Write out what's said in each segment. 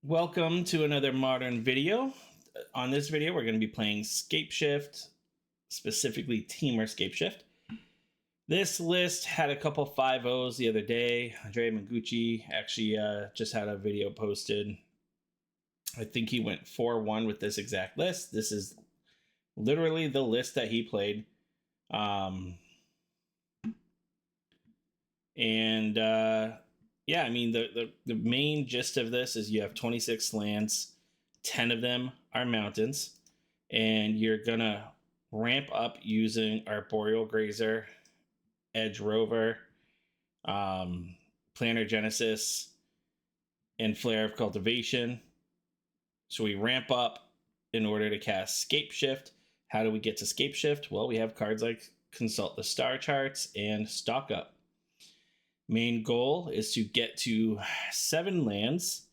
Welcome to another modern video. On this video, we're going to be playing Scapeshift, specifically Temur Scapeshift. This list had a couple 5-0s the other day. Andrea Mangucci actually just had a video posted. I think he went 4-1 with this exact list. This is literally the list that he played. Yeah, I mean, the main gist of this is you have 26 lands, 10 of them are mountains, and you're going to ramp up using Arboreal Grazer, Edge Rover, Planner Genesis, and Flare of Cultivation. So we ramp up in order to cast Scapeshift. How do we get to Scapeshift? Well, we have cards like Consult the Star Charts and Stock Up. Main goal is to get to 7 lands,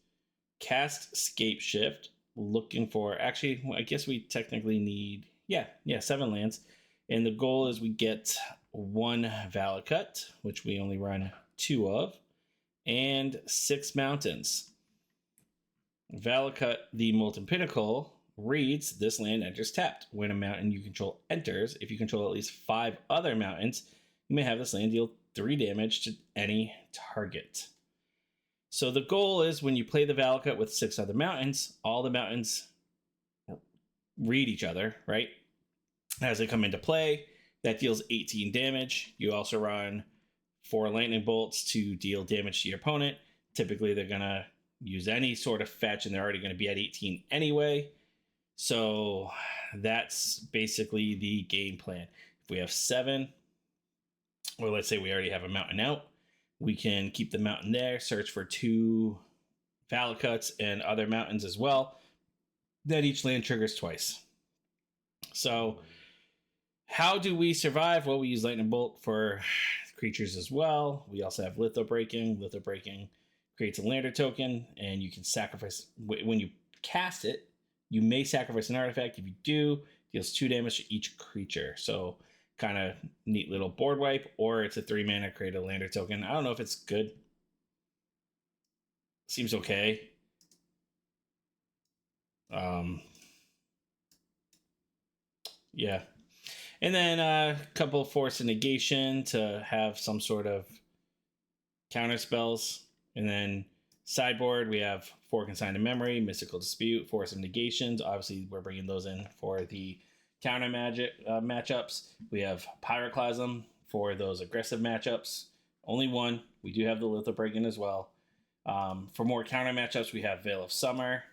cast Scapeshift, looking for, actually, I guess we technically need, 7 lands. And the goal is we get 1 Valakut, which we only run 2 of, and 6 mountains. Valakut, the Molten Pinnacle, reads, this land enters tapped. When a mountain you control enters, if you control at least 5 other mountains, you may have this land deal 3 damage to any target. So the goal is when you play the Valakut with 6 other mountains, all the mountains read each other, right? As they come into play, that deals 18 damage. You also run 4 lightning bolts to deal damage to your opponent. Typically, they're going to use any sort of fetch, and they're already going to be at 18 anyway. So that's basically the game plan. If we have 7, or let's say we already have a mountain out, we can keep the mountain there, search for 2 Valakuts and other mountains as well. Then each land triggers twice. So how do we survive? Well, we use Lightning Bolt for creatures as well. We also have Litho Breaking. Litho Breaking creates a lander token, and you can sacrifice, when you cast it, you may sacrifice an artifact. If you do, it deals 2 damage to each creature. So kind of neat little board wipe, or it's a 3 mana create a lander token. I don't know if it's good. Seems okay. Yeah. And then a couple Force of Negation to have some sort of counter spells. And then sideboard, we have 4 Consigned to Memory, Mystical Dispute, Force of Negations. Obviously, we're bringing those in for the counter magic matchups. We have Pyroclasm for those aggressive matchups. Only 1. We do have the Litho Breaking as well. For more counter matchups, we have Veil of Summer.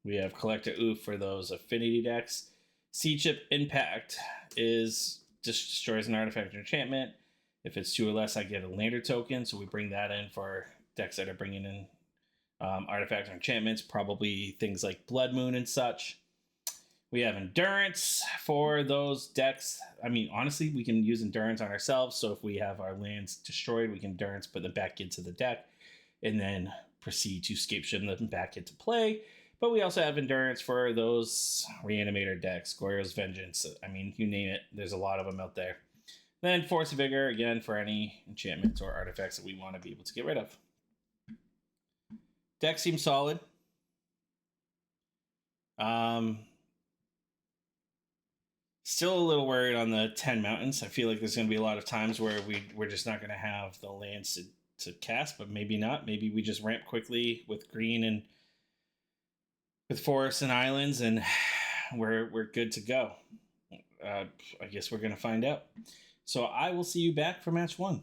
We have Collector Oof for those affinity decks. Sea Chip Impact is just destroys an artifact or enchantment. If it's 2 or less, I get a lander token. So we bring that in for decks that are bringing in artifacts or enchantments, probably things like Blood Moon and such. We have Endurance for those decks. I mean, honestly, we can use Endurance on ourselves. So if we have our lands destroyed, we can Endurance, put them back into the deck, and then proceed to Scapeshift them back into play. But we also have Endurance for those Reanimator decks, Goryos Vengeance. I mean, you name it. There's a lot of them out there. Then Force of Vigor, again, for any enchantments or artifacts that we want to be able to get rid of. Deck seems solid. Still a little worried on the 10 mountains. I feel like there's going to be a lot of times where we're just not going to have the lands to cast, but maybe not. Maybe we just ramp quickly with green and with forests and islands, and we're good to go. I guess we're going to find out. So I will see you back for match 1.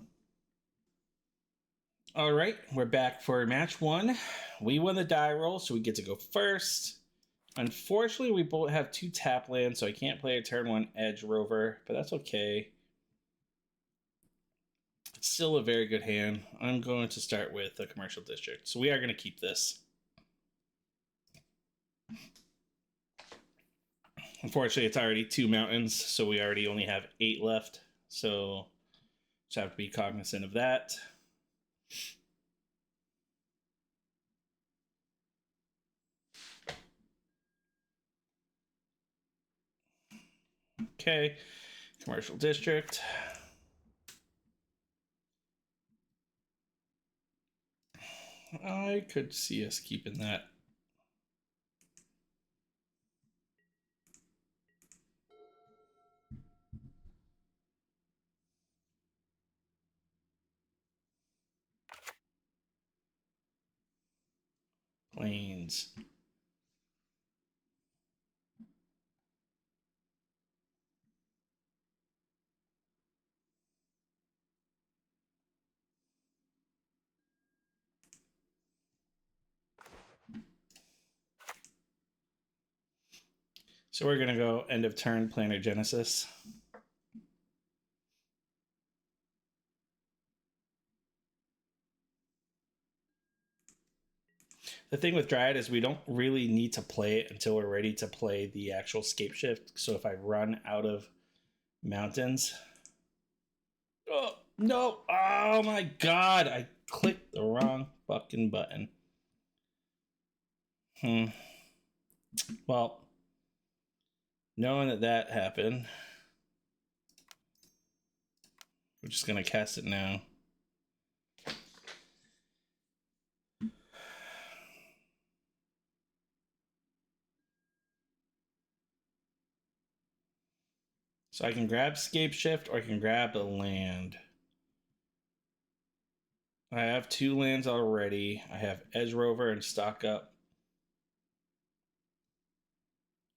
All right, we're back for match 1. We won the die roll, so we get to go first. Unfortunately, we both have 2 tap lands, so I can't play a turn 1 Edge Rover, but that's okay. It's still a very good hand. I'm going to start with a Commercial District, so we are going to keep this. Unfortunately, it's already 2 mountains, so we already only have 8 left, so just have to be cognizant of that. Okay, Commercial District. I could see us keeping that. plains. So we're gonna go end of turn Planet Genesis. The thing with Dryad is we don't really need to play it until we're ready to play the actual Scapeshift. So if I run out of mountains... Oh, no! Oh my god! I clicked the wrong fucking button. Well, knowing that that happened, we're just gonna cast it now. So I can grab Scapeshift or I can grab a land. I have 2 lands already. I have Edge Rover and Stock Up.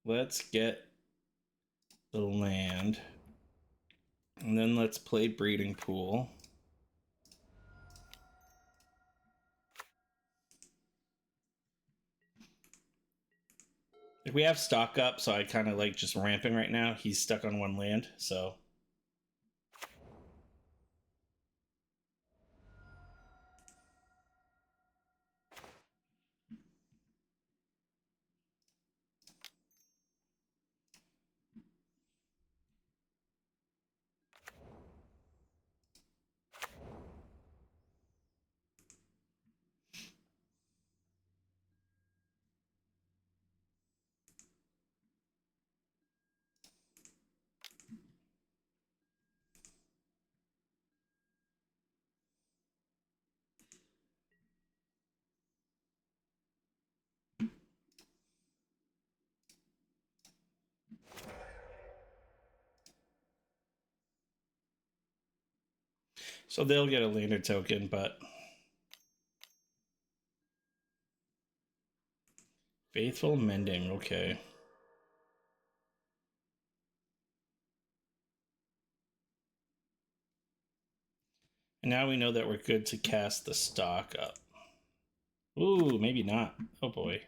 Let's get the land. And then let's play Breeding Pool. We have Stock Up, so I kind of like just ramping right now. He's stuck on 1 land, so... So they'll get a lander token, but... Faithful Mending, okay. And now we know that we're good to cast the Stock Up. Ooh, maybe not. Oh boy.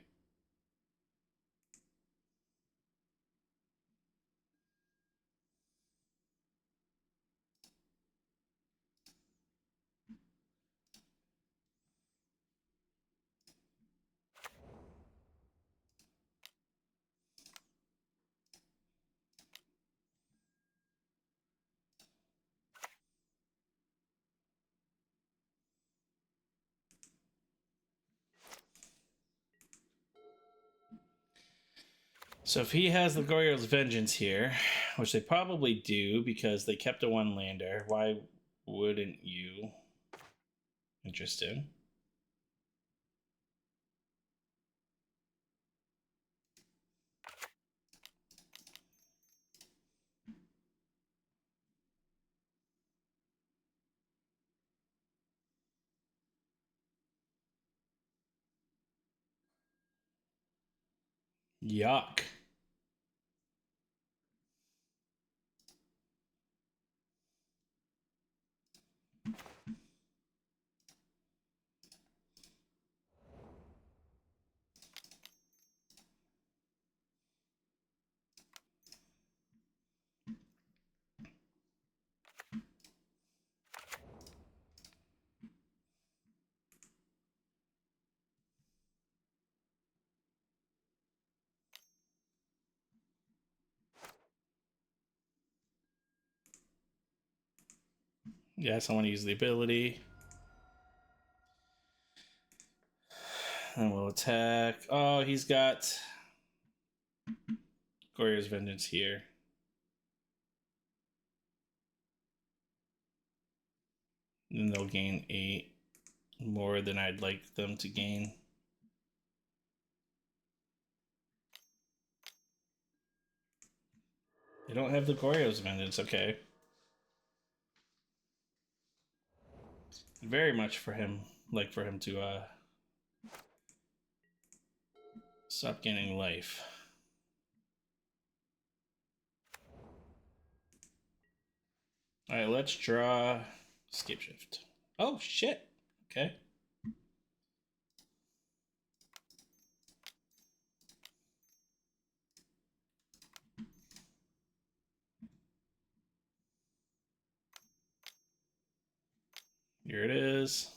So if he has the Goryos Vengeance here, which they probably do because they kept a 1 lander, why wouldn't you? Interesting. Yuck. Yes, I want to use the ability. And we'll attack. Oh, he's got Goryos Vengeance here. And they'll gain 8 more than I'd like them to gain. They don't have the Goryos Vengeance, okay. Very much for him, like for him to Stop gaining life. All right, let's draw Scapeshift. Oh, shit. Okay. Here it is.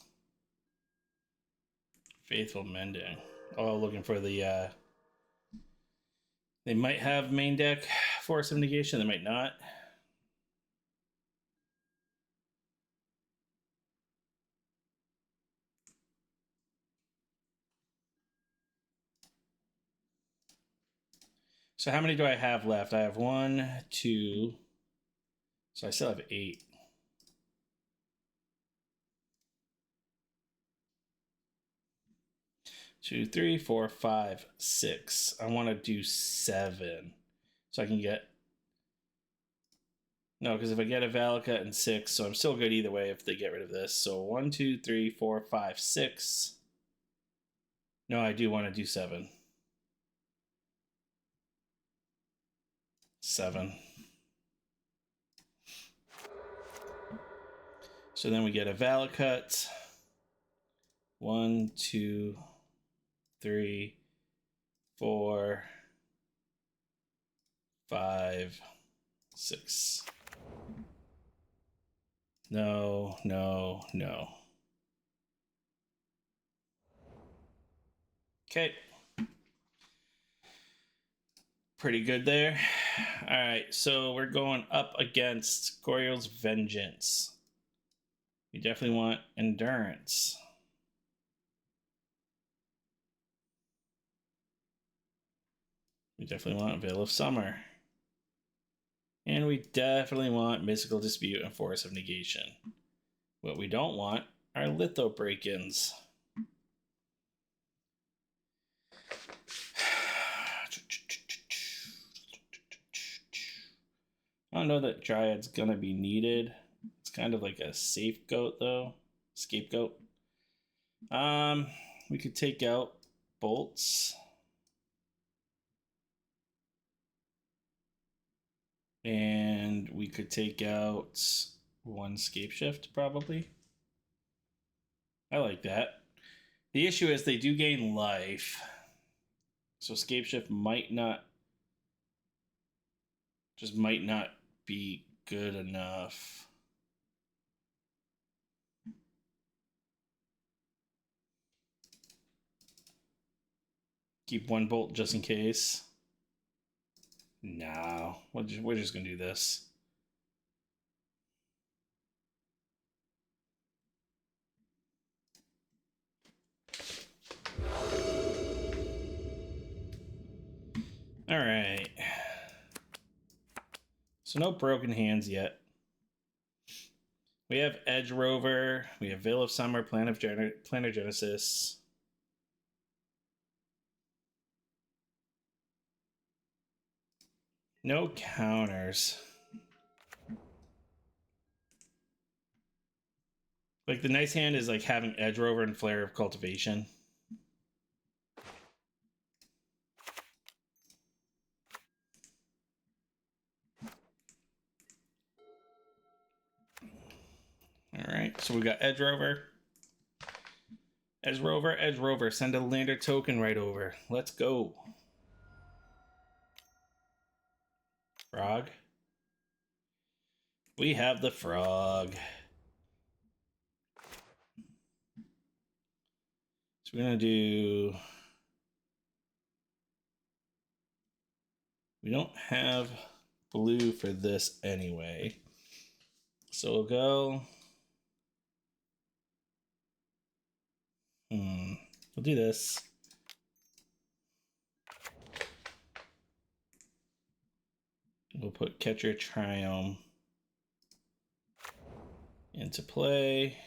Faithful Mending. Oh, looking for the, they might have main deck Force of Negation, they might not. So how many do I have left? I have 1, 2. So I still have 8. Two, 3, 4, 5, 6. I want to do 7. So I can get... No, because if I get a Valakut and 6, so I'm still good either way if they get rid of this. So 1, 2, 3, 4, 5, 6. No, I do want to do 7. 7. So then we get a Valakut. 1, 2, 3, 4, 5, 6. No, no, no. Okay. Pretty good there. All right, so we're going up against Goryos' Vengeance. We definitely want Endurance. We definitely want Veil of Summer. And we definitely want Mystical Dispute and Force of Negation. What we don't want are Litho Break-ins. I don't know that Dryad's gonna be needed. It's kind of like a scapegoat though. Scapegoat. We could take out bolts. And we could take out 1 Scapeshift probably. I like that. The issue is they do gain life. So Scapeshift might not be good enough. Keep 1 bolt just in case. No, we're just gonna do this. All right. So no broken hands yet. We have Edge Rover. We have Veil of Summer, Planar Genesis. No counters. Like the nice hand is like having Edge Rover and Flare of Cultivation. All right, so we got Edge Rover. Edge Rover, Edge Rover. Send a lander token right over. Let's go. Frog. We have the frog. So we're going to do... We don't have blue for this anyway. So we'll go... We'll do this. We'll put Catcher Triome into play.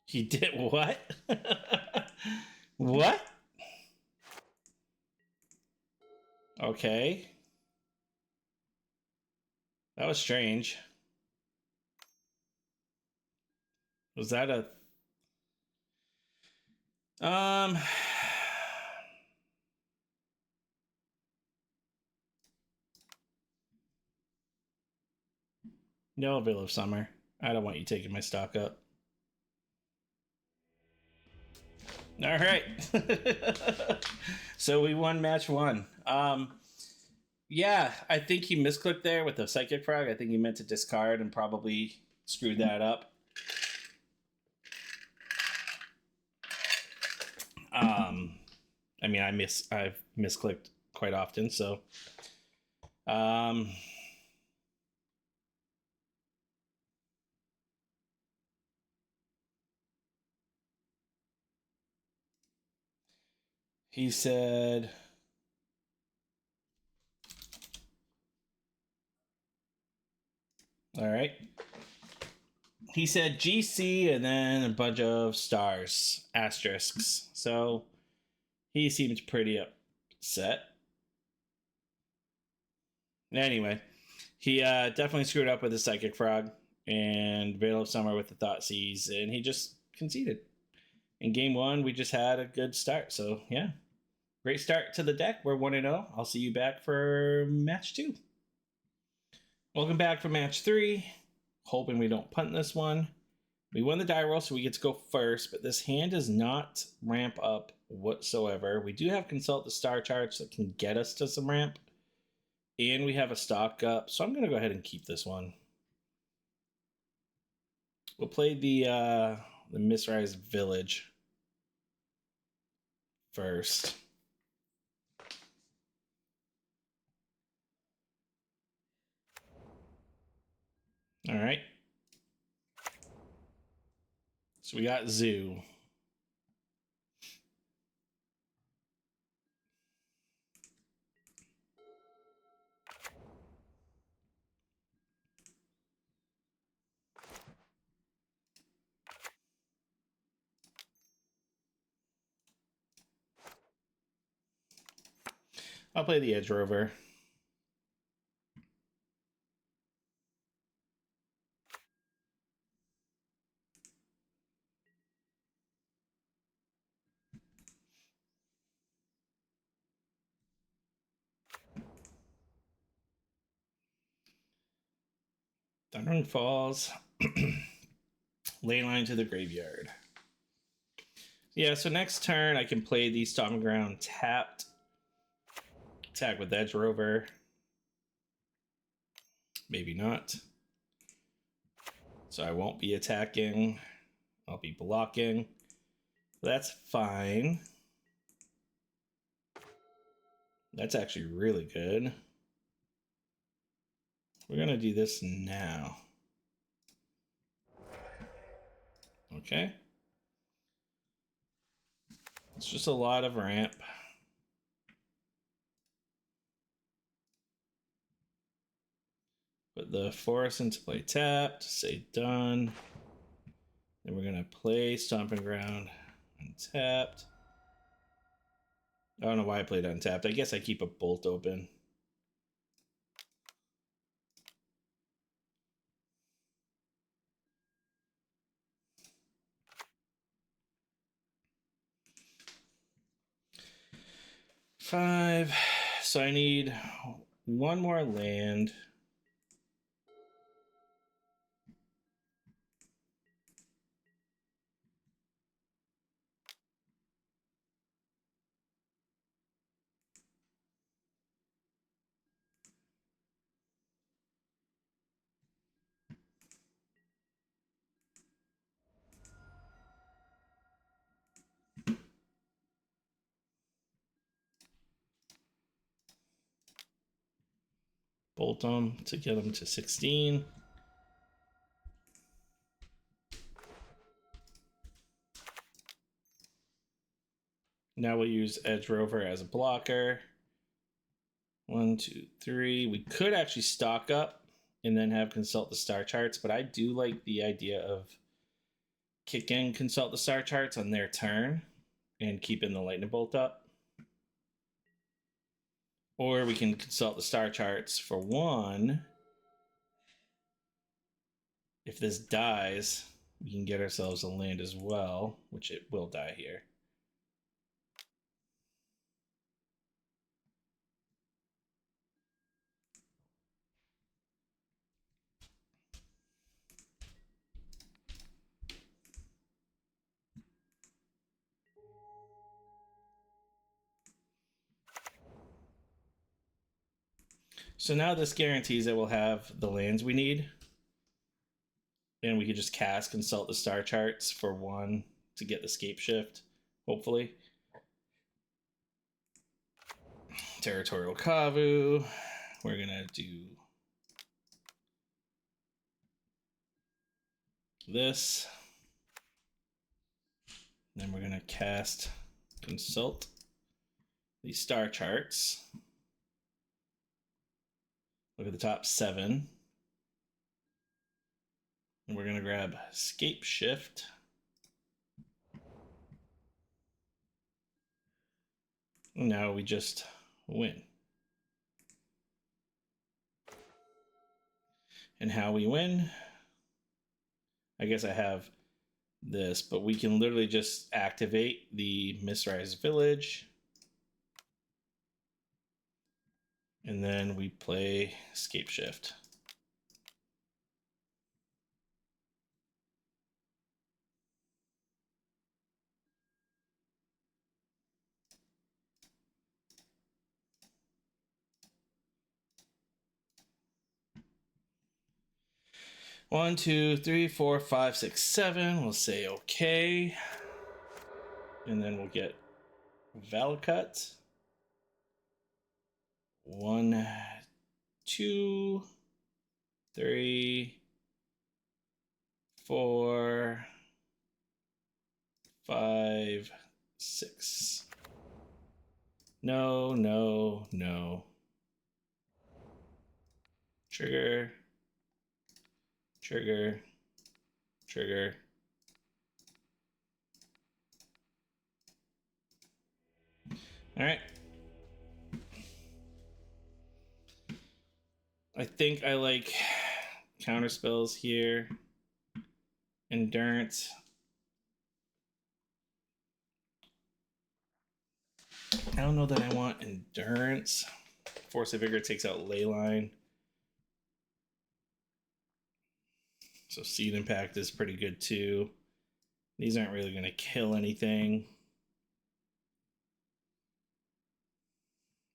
He did what? What? Okay. That was strange. Was that a um no, Veil of Summer. I don't want you taking my stock up. All right. So we won match one. Yeah, I think he misclicked there with the Psychic Frog. I think he meant to discard and probably screwed that up. I mean, I've misclicked quite often, so he said, all right. He said GC and then a bunch of stars, asterisks. So he seems pretty upset. Anyway, he definitely screwed up with his Psychic Frog and Veil of Summer with the Thought Seize, and he just conceded. In game one, we just had a good start. So, yeah, great start to the deck. We're 1 0. I'll see you back for match two. Welcome back for match three. Hoping we don't punt this one. We won the die roll, so we get to go first, but this hand does not ramp up whatsoever. We do have Consult the Star Charts that can get us to some ramp, and we have a stock up, so I'm going to go ahead and keep this one. We'll play the Misrise Village first. All right. So we got Zoo. I'll play the Edge Rover. Thundering Falls. Leyline to the graveyard. Yeah, so next turn I can play the Stomping Ground tapped. Attack with Edge Rover. Maybe not. So I won't be attacking. I'll be blocking. That's fine. That's actually really good. We're going to do this now. Okay. It's just a lot of ramp. Put the forest into play tapped. Say done. Then we're going to play Stomping Ground untapped. I don't know why I played untapped. I guess I keep a bolt open. Five. So I need one more land. Bolt them to get them to 16. Now we'll use Edge Rover as a blocker. 1, 2, 3. We could actually stock up and then have Consult the Star Charts, but I do like the idea of kicking Consult the Star Charts on their turn and keeping the Lightning Bolt up. Or we can Consult the Star Charts for 1 if this dies, we can get ourselves a land as well, which it will die here. So now this guarantees that we'll have the lands we need. And we could just cast Consult the Star Charts for 1 to get the Scapeshift, hopefully. Territorial Kavu. We're going to do this. Then we're going to cast Consult the Star Charts. Look at the top 7. And we're going to grab Scapeshift. And now we just win. And how we win, I guess I have this, but we can literally just activate the Misrise Village. And then we play Scapeshift. One, two, three, four, five, six, 7. We'll say okay. And then we'll get Valcut. 1, 2, 3, 4, 5, 6. No, no, no. Trigger. Trigger. Trigger. All right. I think I like counter spells here. Endurance. I don't know that I want Endurance. Force of Vigor takes out Leyline. So Seed Impact is pretty good too. These aren't really going to kill anything.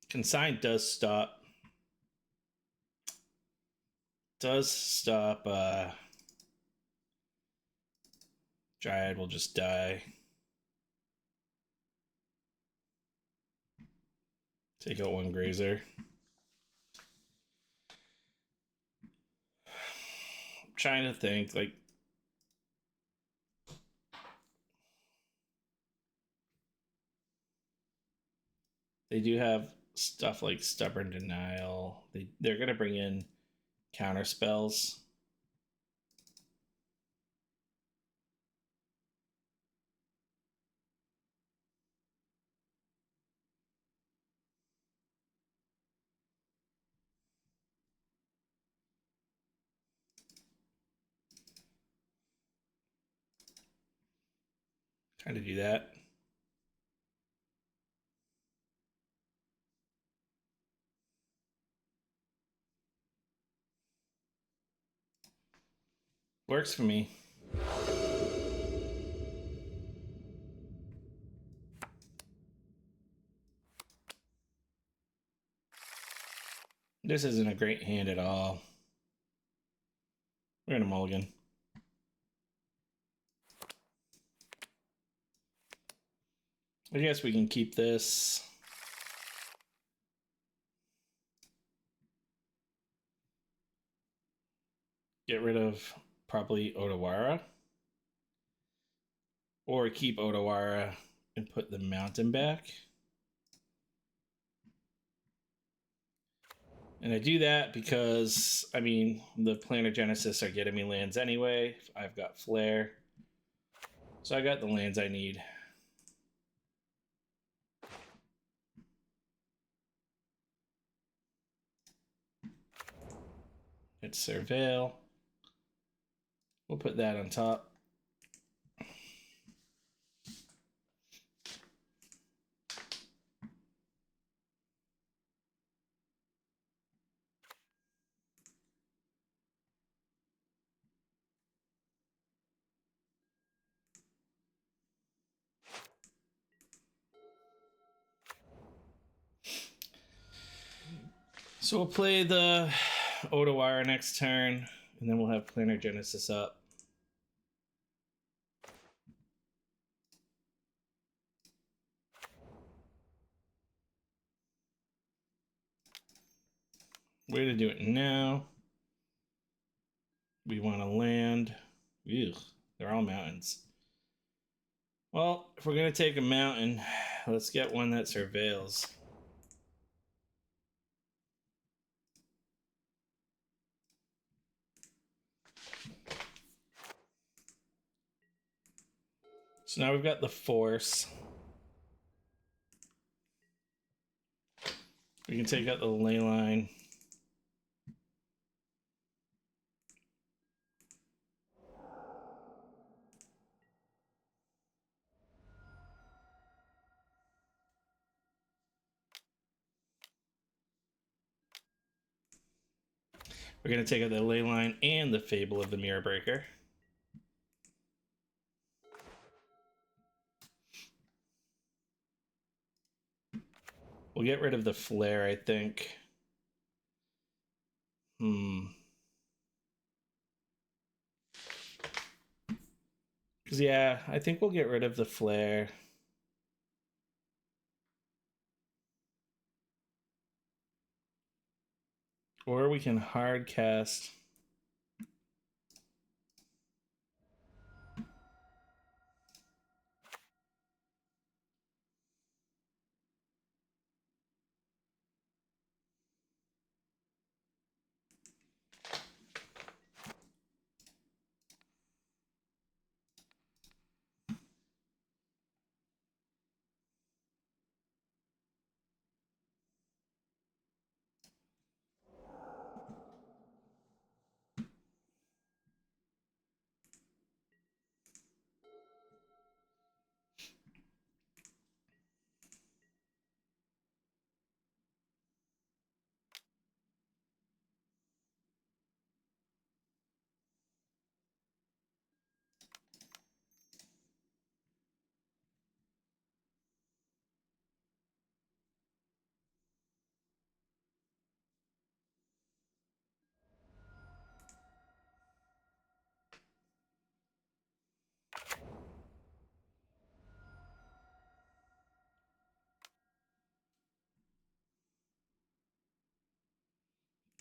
Consign does stop. Dryad will just die. Take out 1 Grazer. I'm trying to think, like, they do have stuff like Stubborn Denial. They're going to bring in counter spells. Trying to do that. Works for me. This isn't a great hand at all. We're going to mulligan. I guess we can keep this. Get rid of probably Odawara. Or keep Odawara and put the mountain back. And I do that because, I mean, the Planar Genesis are getting me lands anyway. I've got Flare. So I got the lands I need. It's Surveil. We'll put that on top. So we'll play the Otawara next turn, and then we'll have Planar Genesis up. Way to do it now. We want to land. Ew, they're all mountains. Well, if we're going to take a mountain, let's get one that surveils. So now we've got the Force. We can take out the ley line. We're going to take out the ley line and the Fable of the Mirror Breaker. We'll get rid of the Flare, I think. Because, yeah, I think we'll get rid of the Flare. Or we can hard cast.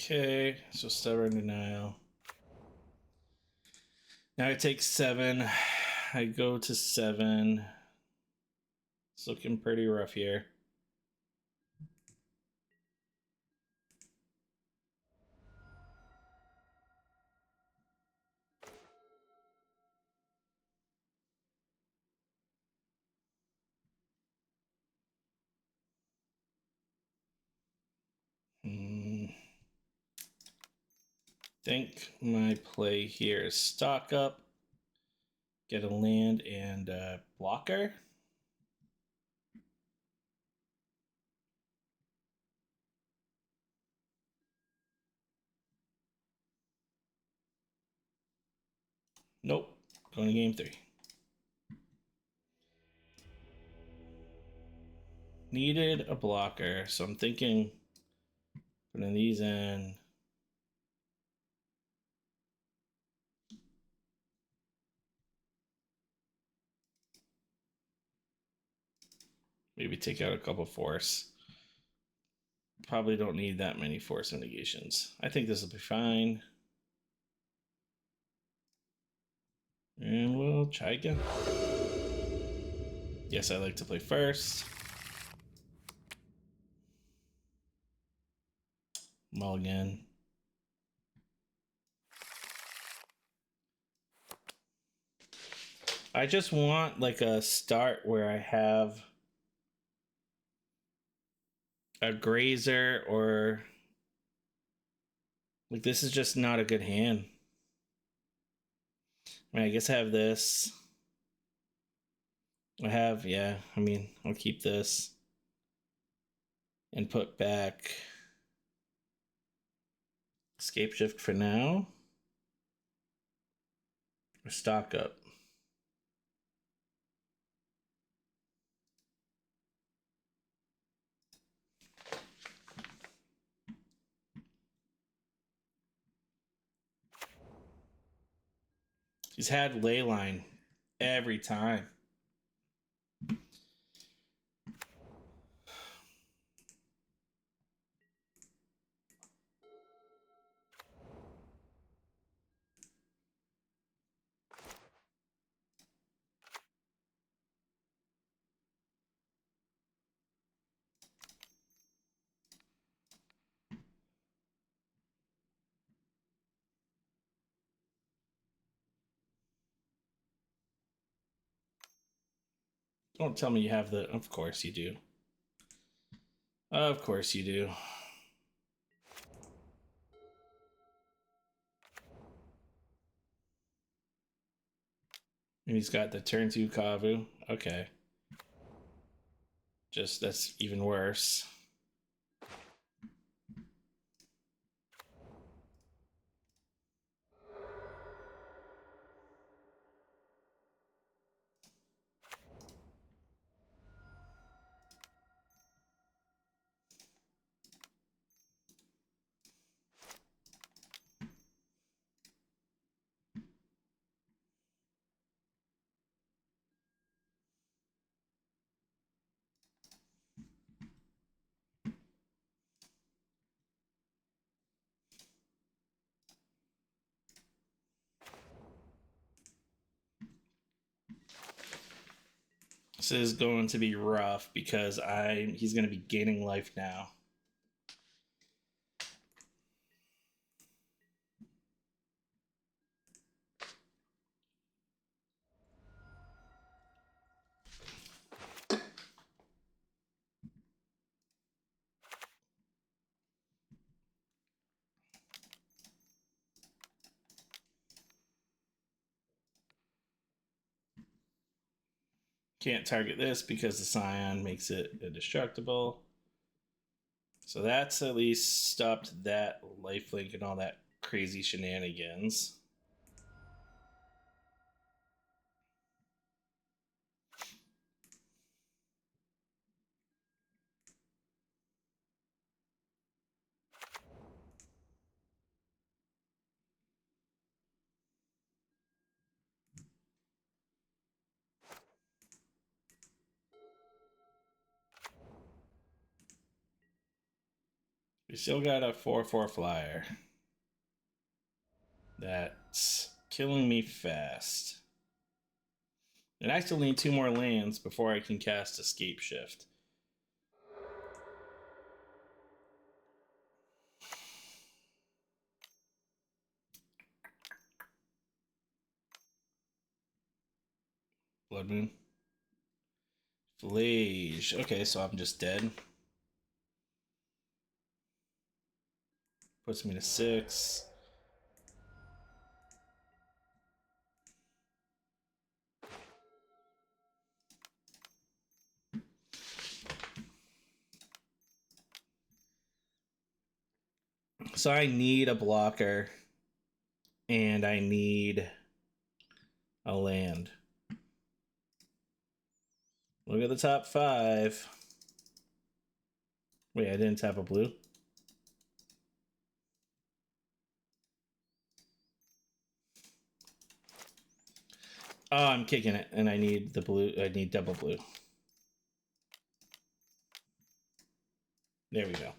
Okay, so Stubborn Denial. Now I take 7. I go to 7. It's looking pretty rough here. Think my play here is stock up, get a land and a blocker. Nope, going to game 3. Needed a blocker, so I'm thinking putting these in. Maybe take out a couple Force. Probably don't need that many Force negations. I think this will be fine. And we'll try again. Yes, I like to play first. Mulligan. I just want like a start where I have a grazer, or like this is just not a good hand. I guess I have this. Yeah. I mean, I'll keep this and put back Scapeshift for now. Or stock up. He's had Leyline every time. Don't tell me you have the... Of course you do. Of course you do. And he's got the turn 2 Kavu. Okay. Just, that's even worse. This is going to be rough because he's going to be gaining life now. Can't target this because the Scion makes it indestructible. So that's at least stopped that lifelink and all that crazy shenanigans. We still got a 4/4 flyer. That's killing me fast. And I still need 2 more lands before I can cast Scapeshift. Blood Moon. Flage. Okay, so I'm just dead. Puts me to 6. So I need a blocker. And I need a land. Look at the top 5. Wait, I didn't tap a blue? Oh, I'm kicking it, and I need the blue. I need double blue. There we go.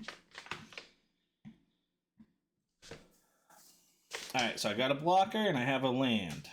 All right, so I got a blocker, and I have a land.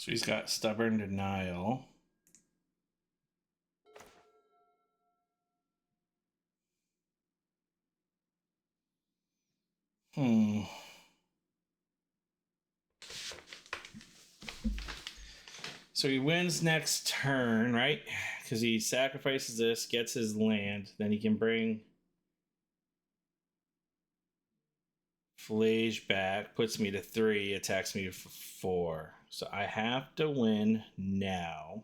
So he's got Stubborn Denial. So he wins next turn, right? Because he sacrifices this, gets his land, then he can bring Flage back, puts me to 3, attacks me for 4. So I have to win now.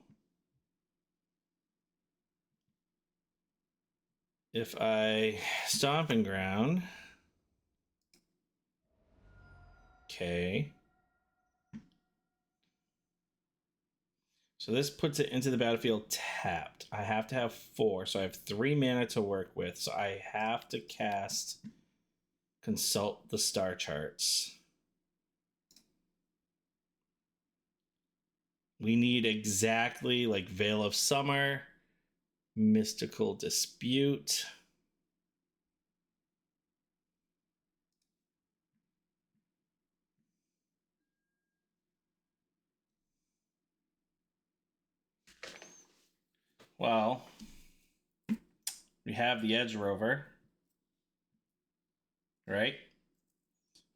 If I Stomping Ground, okay. So this puts it into the battlefield tapped. I have to have 4, so I have 3 mana to work with. So I have to cast Consult the Star Charts. We need exactly like Veil of Summer, Mystical Dispute. Well, we have the Edge Rover, right?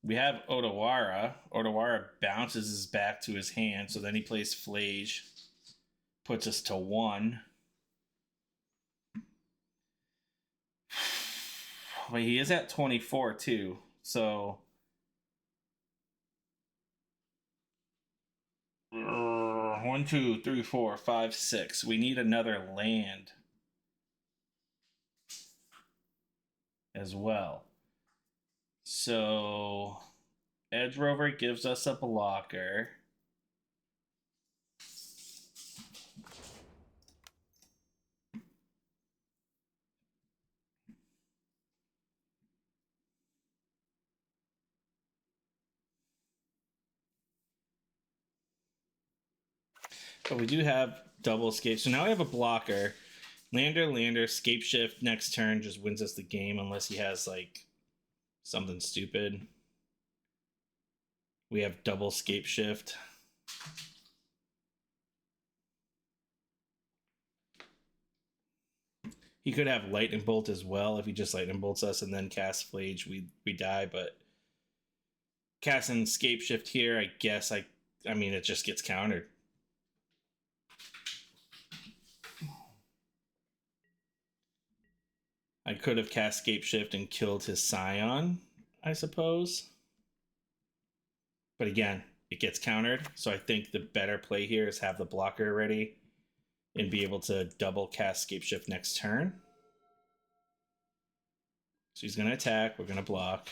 We have Odawara. Odawara bounces back to his hand, so then he plays Flage, puts us to 1. But he is at 24 too, so 1, 2, 3, 4, 5, 6. We need another land as well. So Edge Rover gives us a blocker. But we do have double escape. So now we have a blocker. Lander, Scapeshift next turn just wins us the game unless he has like something stupid. We have double Scapeshift. He could have Lightning Bolt as well. If he just Lightning Bolts us and then casts Flage, we die. But casting Scapeshift here, I guess I mean it just gets countered. I could have cast Scapeshift and killed his Scion, I suppose. But again, it gets countered. So I think the better play here is have the blocker ready and be able to double cast Scapeshift next turn. So he's going to attack. We're going to block.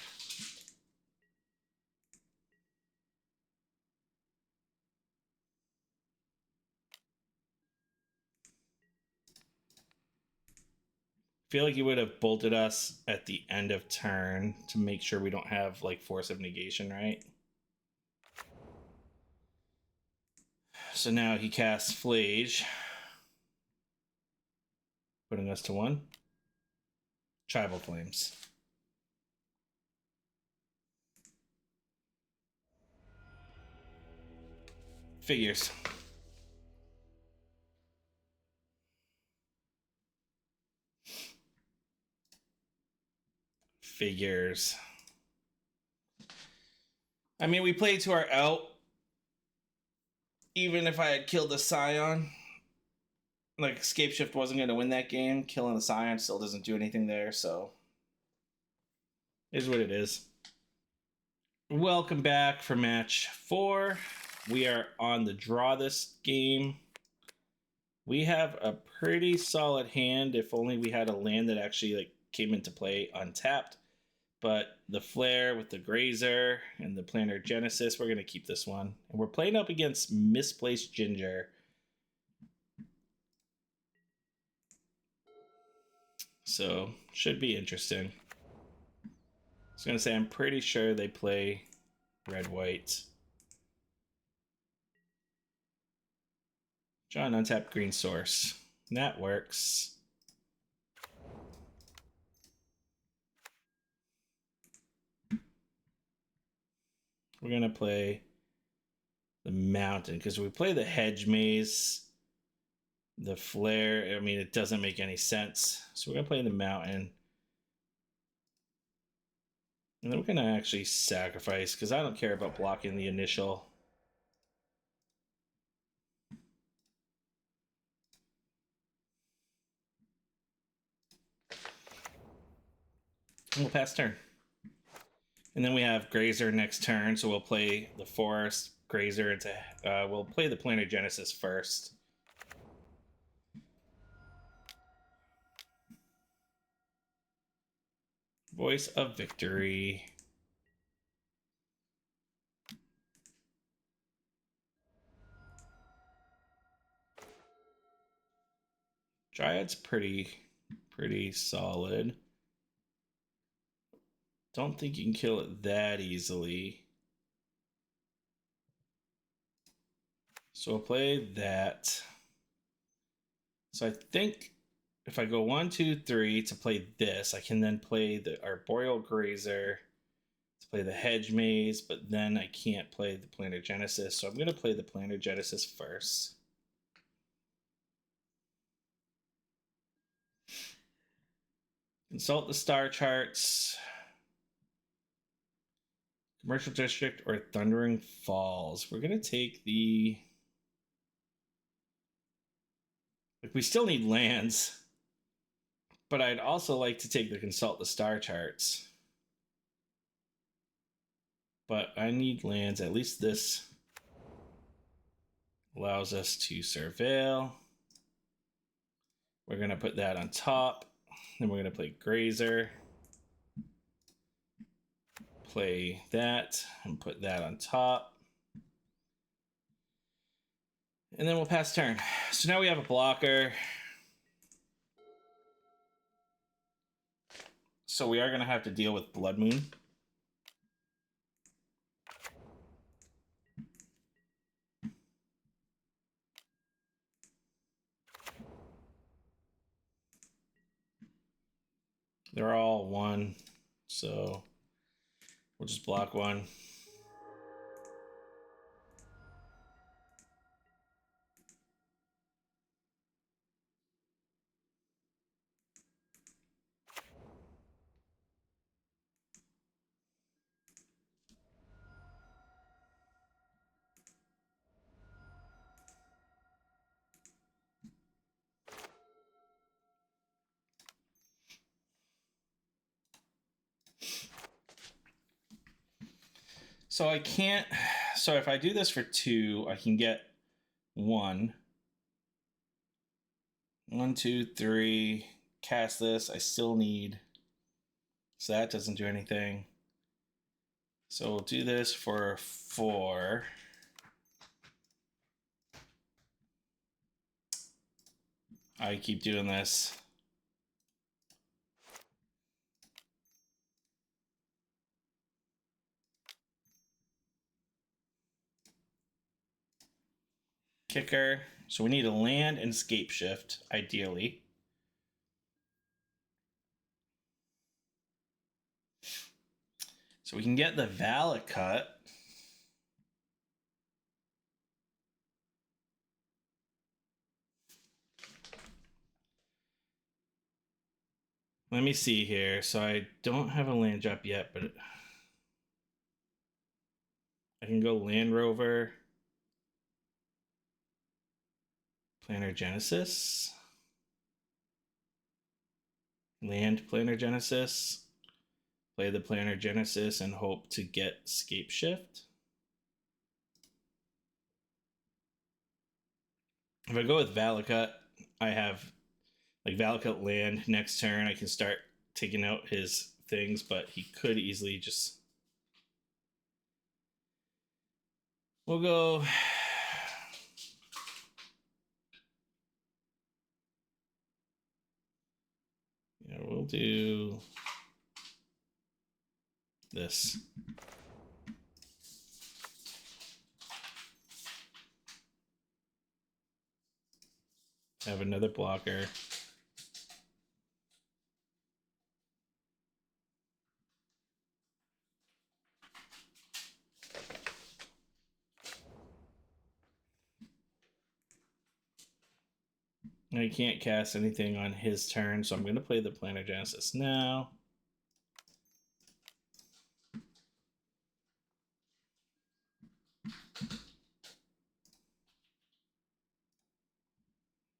I feel like he would have bolted us at the end of turn to make sure we don't have like Force of Negation, right? So now he casts Flage, putting us to 1. Tribal Flames. Figures. Figures. I mean, we played to our out. Even if I had killed the Scion, like Scapeshift wasn't going to win that game. Killing the Scion still doesn't do anything there, so it is what it is. Welcome back for match 4. We are on the draw this game. We have a pretty solid hand. If only we had a land that actually like came into play untapped. But the Flare with the Grazer and the Plantar Genesis, we're going to keep this one. And we're playing up against Misplaced Ginger. So, should be interesting. I was going to say, I'm pretty sure they play red-white. John, untapped green source. That works. We're going to play the mountain, because we play the hedge maze, the flare, I mean, it doesn't make any sense. So we're going to play the mountain. And then we're going to actually sacrifice, because I don't care about blocking the initial. And we'll pass turn. And then we have Grazer next turn, so we'll play the Forest, Grazer into. We'll play the Planar Genesis first. Voice of Victory. Dryad's pretty solid. Don't think you can kill it that easily. So we'll play that. So I think if I go 1, 2, 3 to play this, I can then play the Arboreal Grazer to play the Hedge Maze, but then I can't play the Planar Genesis. So I'm going to play the Planar Genesis first. Consult the star charts. Commercial District or Thundering Falls. We're going to take the... Like, we still need lands, but I'd also like to take the Consult the Star charts. But I need lands. At least this allows us to surveil. We're going to put that on top. Then we're going to play Grazer. Play that and put that on top. And then we'll pass turn. So now we have a blocker. So we are going to have to deal with Blood Moon. They're all 1, so we'll just block 1. So I can't. So if I do this for 2, I can get 1. 1, 2, 3. Cast this. I still need. So that doesn't do anything. So we'll do this for 4. I keep doing this. Kicker. So we need a land and Scapeshift, ideally. So we can get the Valakut. Let me see here. So I don't have a land drop yet, but I can go Land Rover. Planar Genesis. Land Planar Genesis. Play the Planar Genesis and hope to get Scapeshift. If I go with Valakut, I have like Valakut land next turn. I can start taking out his things, but he could easily just... We'll go... Yeah, we'll do this. Have another blocker. I can't cast anything on his turn, so I'm going to play the Planar Genesis now.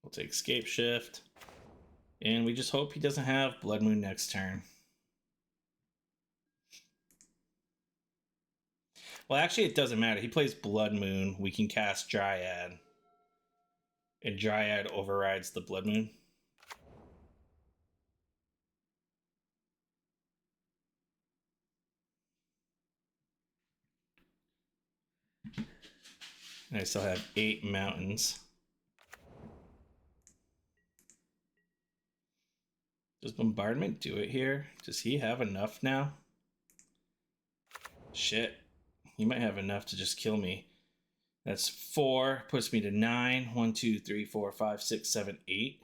We'll take Scapeshift. And we just hope he doesn't have Blood Moon next turn. Well, actually, it doesn't matter. He plays Blood Moon. We can cast Dryad. And Dryad overrides the Blood Moon. And I still have 8 mountains. Does Bombardment do it here? Does he have enough now? Shit. He might have enough to just kill me. That's 4. Puts me to 9. 1, 2, 3, 4, 5, 6, 7, 8.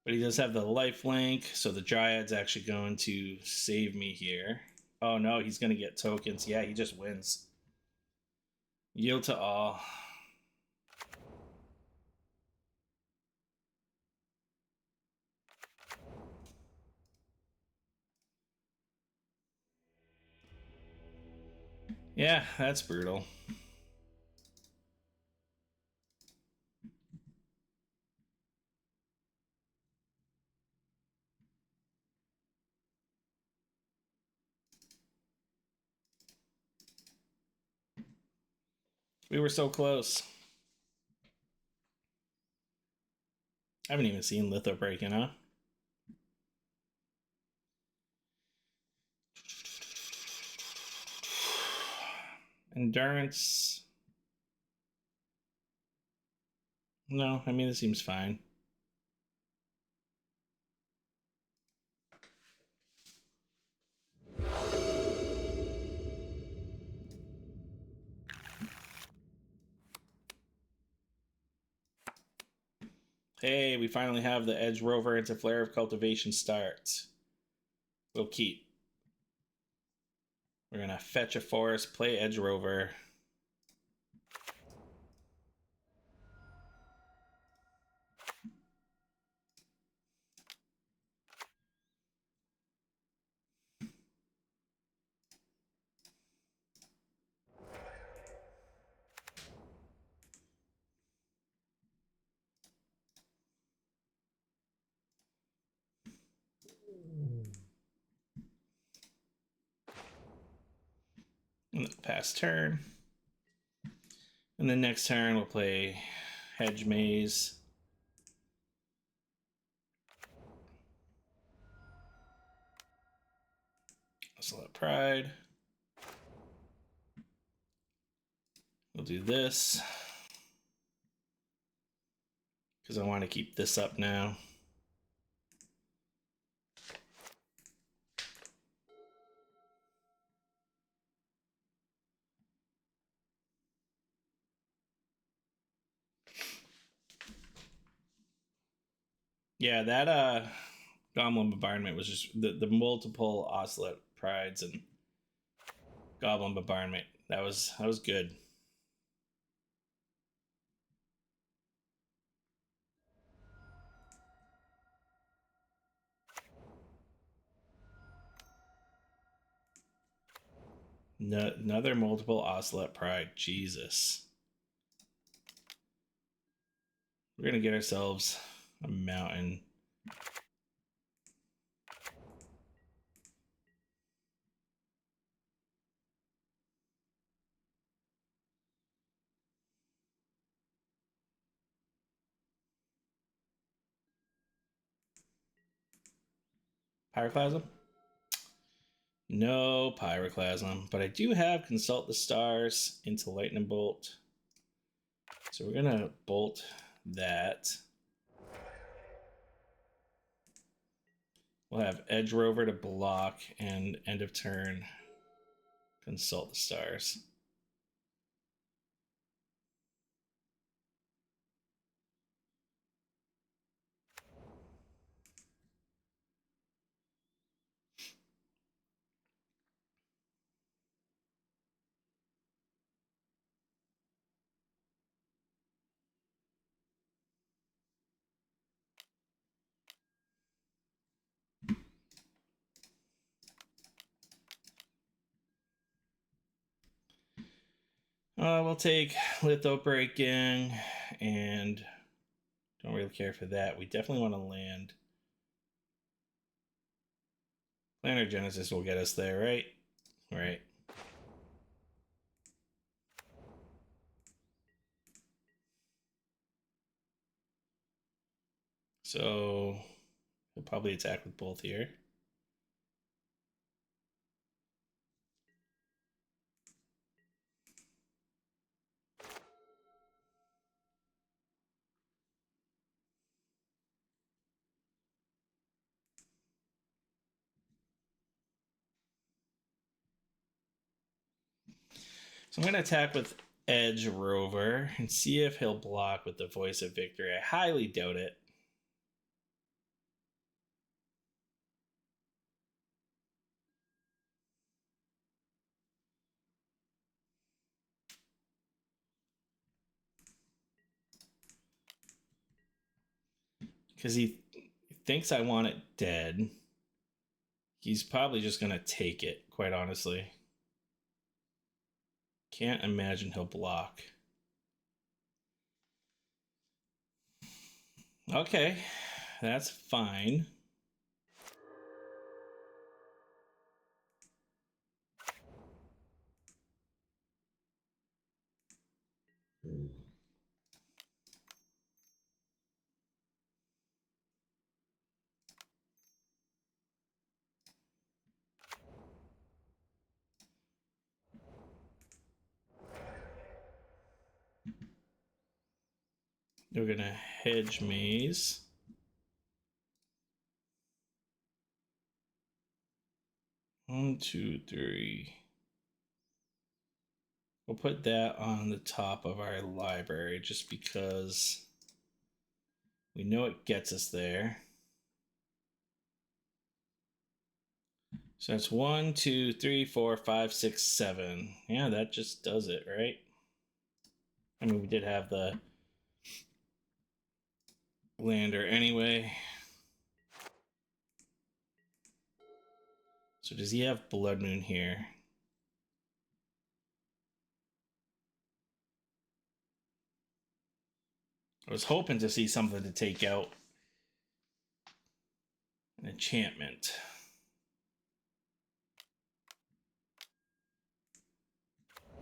But he does have the lifelink, so the Dryad's actually going to save me here. Oh no, he's going to get tokens. Yeah, he just wins. Yield to all. Yeah, that's brutal. We were so close. I haven't even seen Litho breaking, huh? Endurance. No, I mean, it seems fine. Hey, we finally have the Edge Rover into Flare of Cultivation start. We'll keep. We're going to fetch a forest, play Edge Rover. Pass turn. And then next turn we'll play Hedge Maze. Select Pride. We'll do this. Because I want to keep this up now. Yeah, that Goblin Bombardment was just the multiple Oscillate Prides and Goblin Bombardment. That was good. No, another multiple Oscillate Pride. Jesus. We're gonna get ourselves a mountain. Pyroclasm? No Pyroclasm, but I do have Consult the Stars into Lightning Bolt. So we're gonna bolt that. We'll have Edge Rover to block and end of turn Consult the Stars. We'll take Litho Breaking, and don't really care for that. We definitely want to land. Planar Genesis will get us there, right? Right. So we'll probably attack with both here. So I'm going to attack with Edge Rover and see if he'll block with the Voice of Victory. I highly doubt it. Because he thinks I want it dead. He's probably just going to take it, quite honestly. Can't imagine he'll block. Okay, that's fine. We're going to hedge maze. One, two, three. We'll put that on the top of our library just because we know it gets us there. So that's 1, 2, 3, 4, 5, 6, 7. Yeah, that just does it, right? I mean, we did have the lander anyway. So does he have Blood Moon here? I was hoping to see something to take out an enchantment.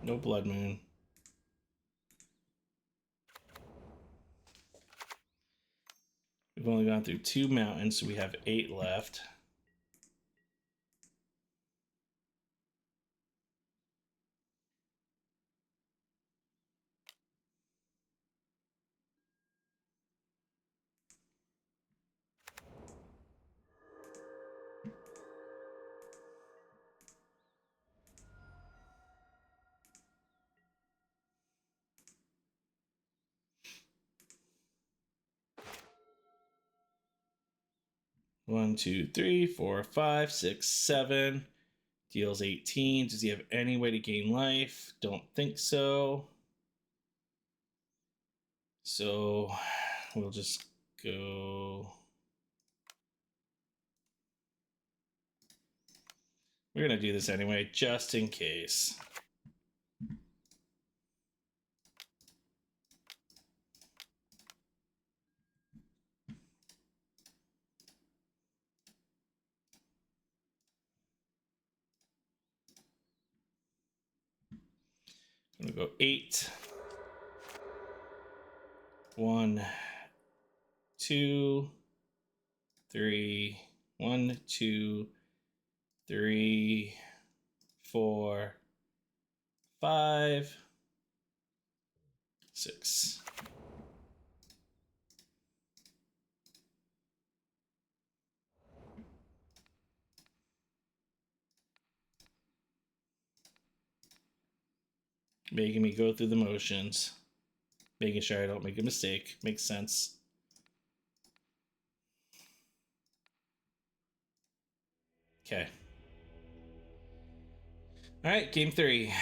No Blood Moon. We've only gone through 2 mountains, so we have 8 left. One, two, three, 4, 5, 6, 7. Deals 18. Does he have any way to gain life? Don't think so. So we'll just go. We're going to do this anyway, just in case. I'm going to go 8. 1, 2, 3. 1, 2, 3, 4, 5, 6. Making me go through the motions. Making sure I don't make a mistake. Makes sense. Okay. All right, game 3.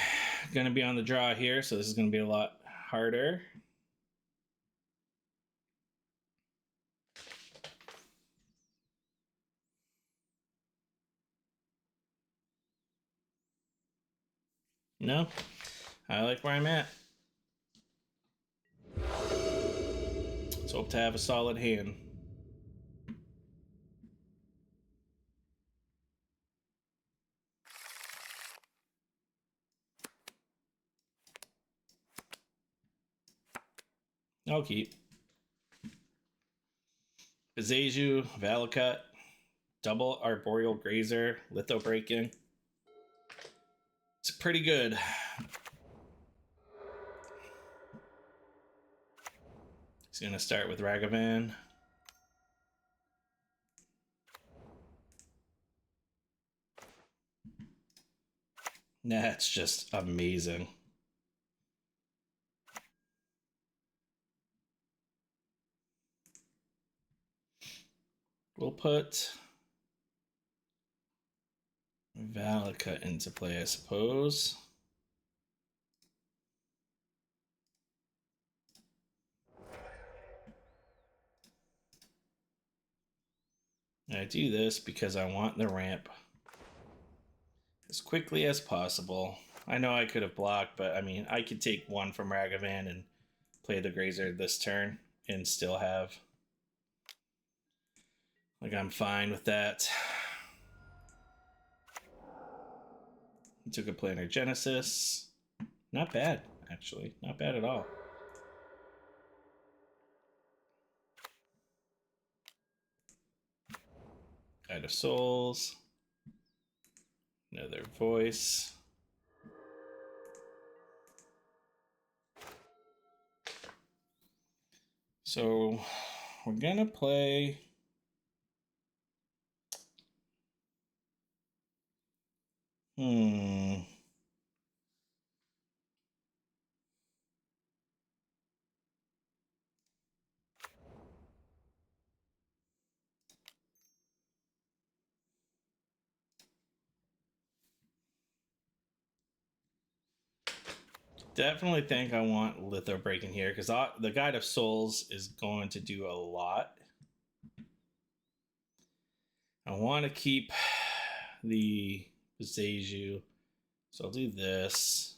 Going to be on the draw here, so this is going to be a lot harder. No? I like where I'm at. Let's hope to have a solid hand. I'll keep. Bezeju, Valakut, double Arboreal Grazer, Litho Break-In. It's pretty good. He's going to start with Ragavan. That's just amazing. We'll put Valakut into play, I suppose. I do this because I want the ramp as quickly as possible. I know I could have blocked, but I mean, I could take one from Ragavan and play the Grazer this turn and still have... Like, I'm fine with that. He took a Planar Genesis. Not bad, actually. Not bad at all. Guide of Souls. Another Voice. So we're gonna play... Definitely think I want Litho Break-In here because the Guide of Souls is going to do a lot. I want to keep the Bezeju, so I'll do this.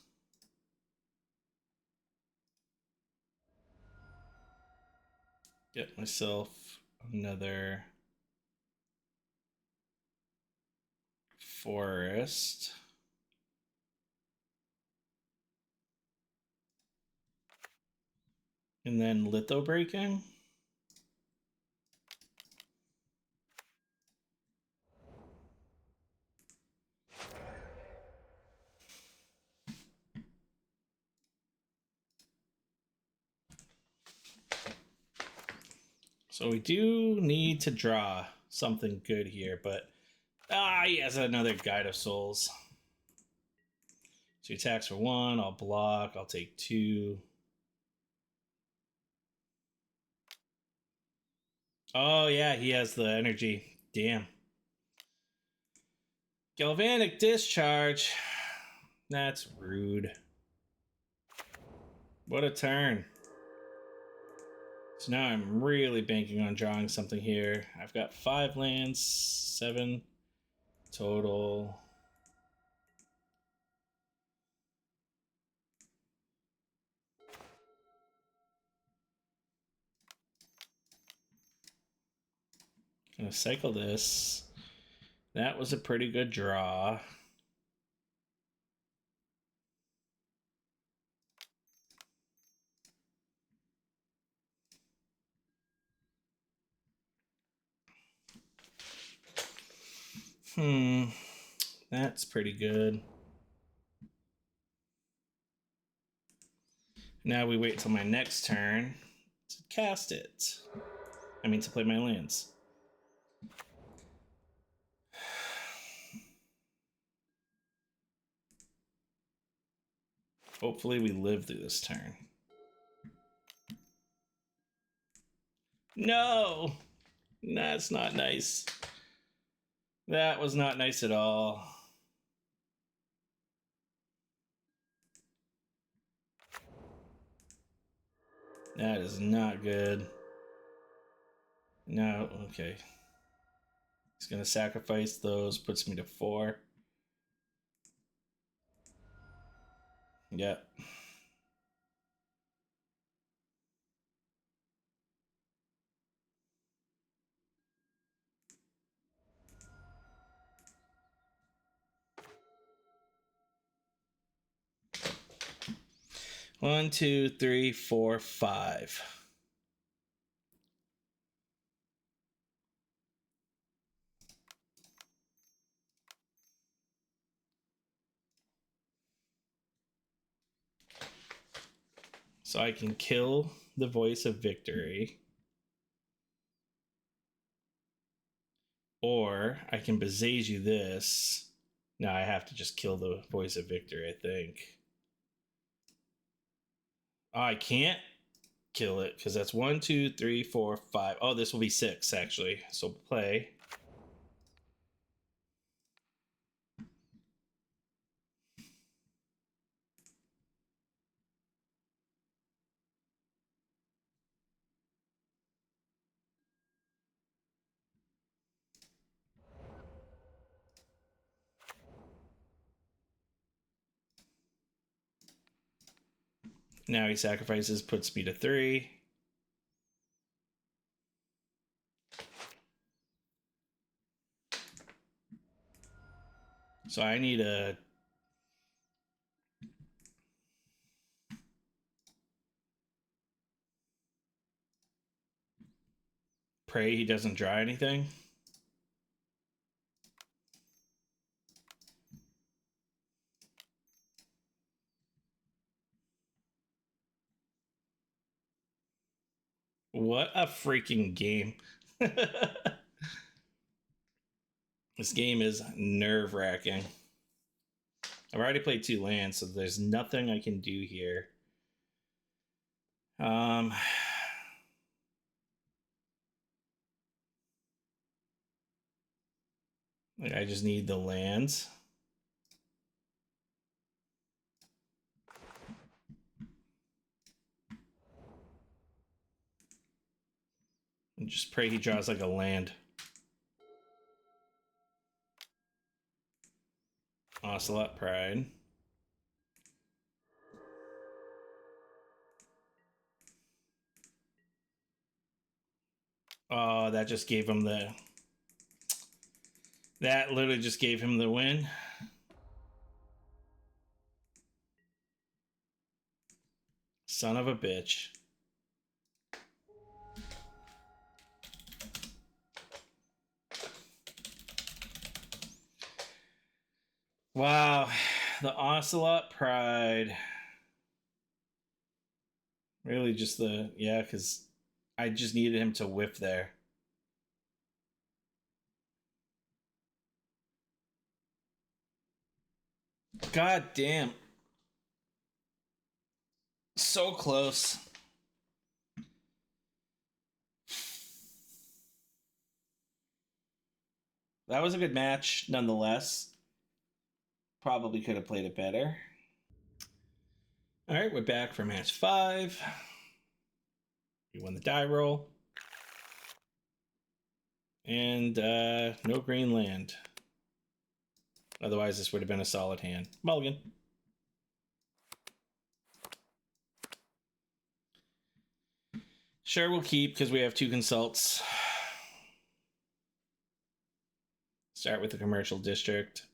Get myself another forest. And then Litho Break-In. So we do need to draw something good here, but he has another Guide of Souls. So he attacks for 1, I'll block, I'll take 2. Oh yeah, he has the energy. Damn. Galvanic Discharge. That's rude. What a turn. So now I'm really banking on drawing something here. I've got 5 lands, 7 total. Gonna cycle this. That was a pretty good draw. That's pretty good. Now we wait till my next turn to cast it. I mean, to play my lands. Hopefully we live through this turn. No! That's not nice. That was not nice at all. That is not good. No, okay. He's gonna sacrifice those, puts me to 4. Yep. One, two, three, four, five. So I can kill the voice of victory. Or I can Beseiju this. No, I have to just kill the voice of victory, I think. Oh, I can't kill it because that's 1, 2, 3, 4, 5. Oh, this will be 6 actually. So play. Now he sacrifices, puts me to 3. So I need a pray he doesn't draw anything. What a freaking game. This game is nerve-wracking. I've already played 2 lands, so there's nothing I can do here. I just need the lands. And just pray he draws like a land. Ocelot Pride. Oh, that just gave him the... That literally just gave him the win. Son of a bitch. Wow. The Ocelot Pride. Really just the... Yeah, because I just needed him to whiff there. God damn. So close. That was a good match, nonetheless. Probably could have played it better. All right, we're back for match 5. We won the die roll. And no green land. Otherwise, this would have been a solid hand. Mulligan. Sure, we'll keep because we have 2 consults. Start with the commercial district.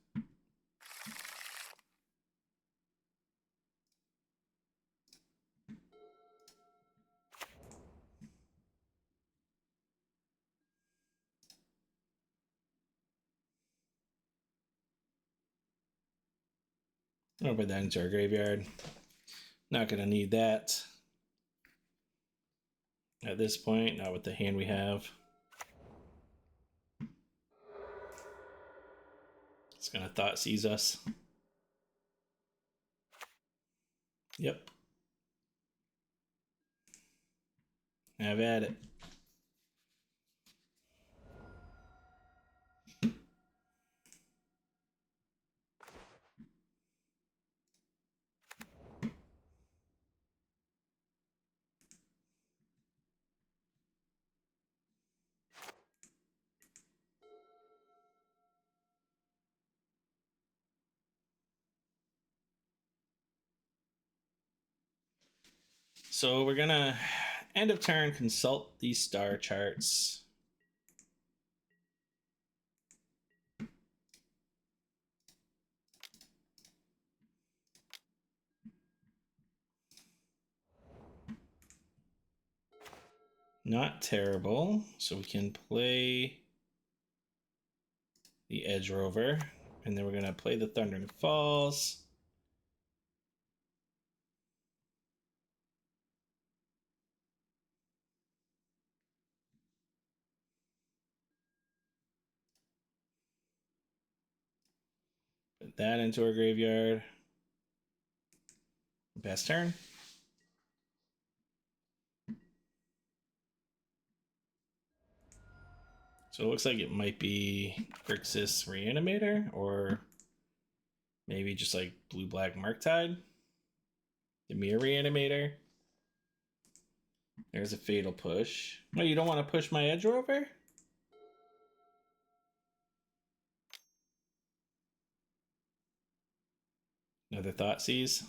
I'll put that into our graveyard. Not going to need that at this point, not with the hand we have. It's going to thought seize us. Yep. Have at it. So we're gonna end of turn consult these star charts. Not terrible. So we can play the Edge Rover, and then we're gonna play the Thundering Falls. Put that into our graveyard. Best turn. So it looks like it might be Grixis Reanimator, or maybe just like Blue-Black Murktide. Temur Reanimator. There's a Fatal Push. Oh, you don't want to push my Edge Rover? Another Thoughtseize.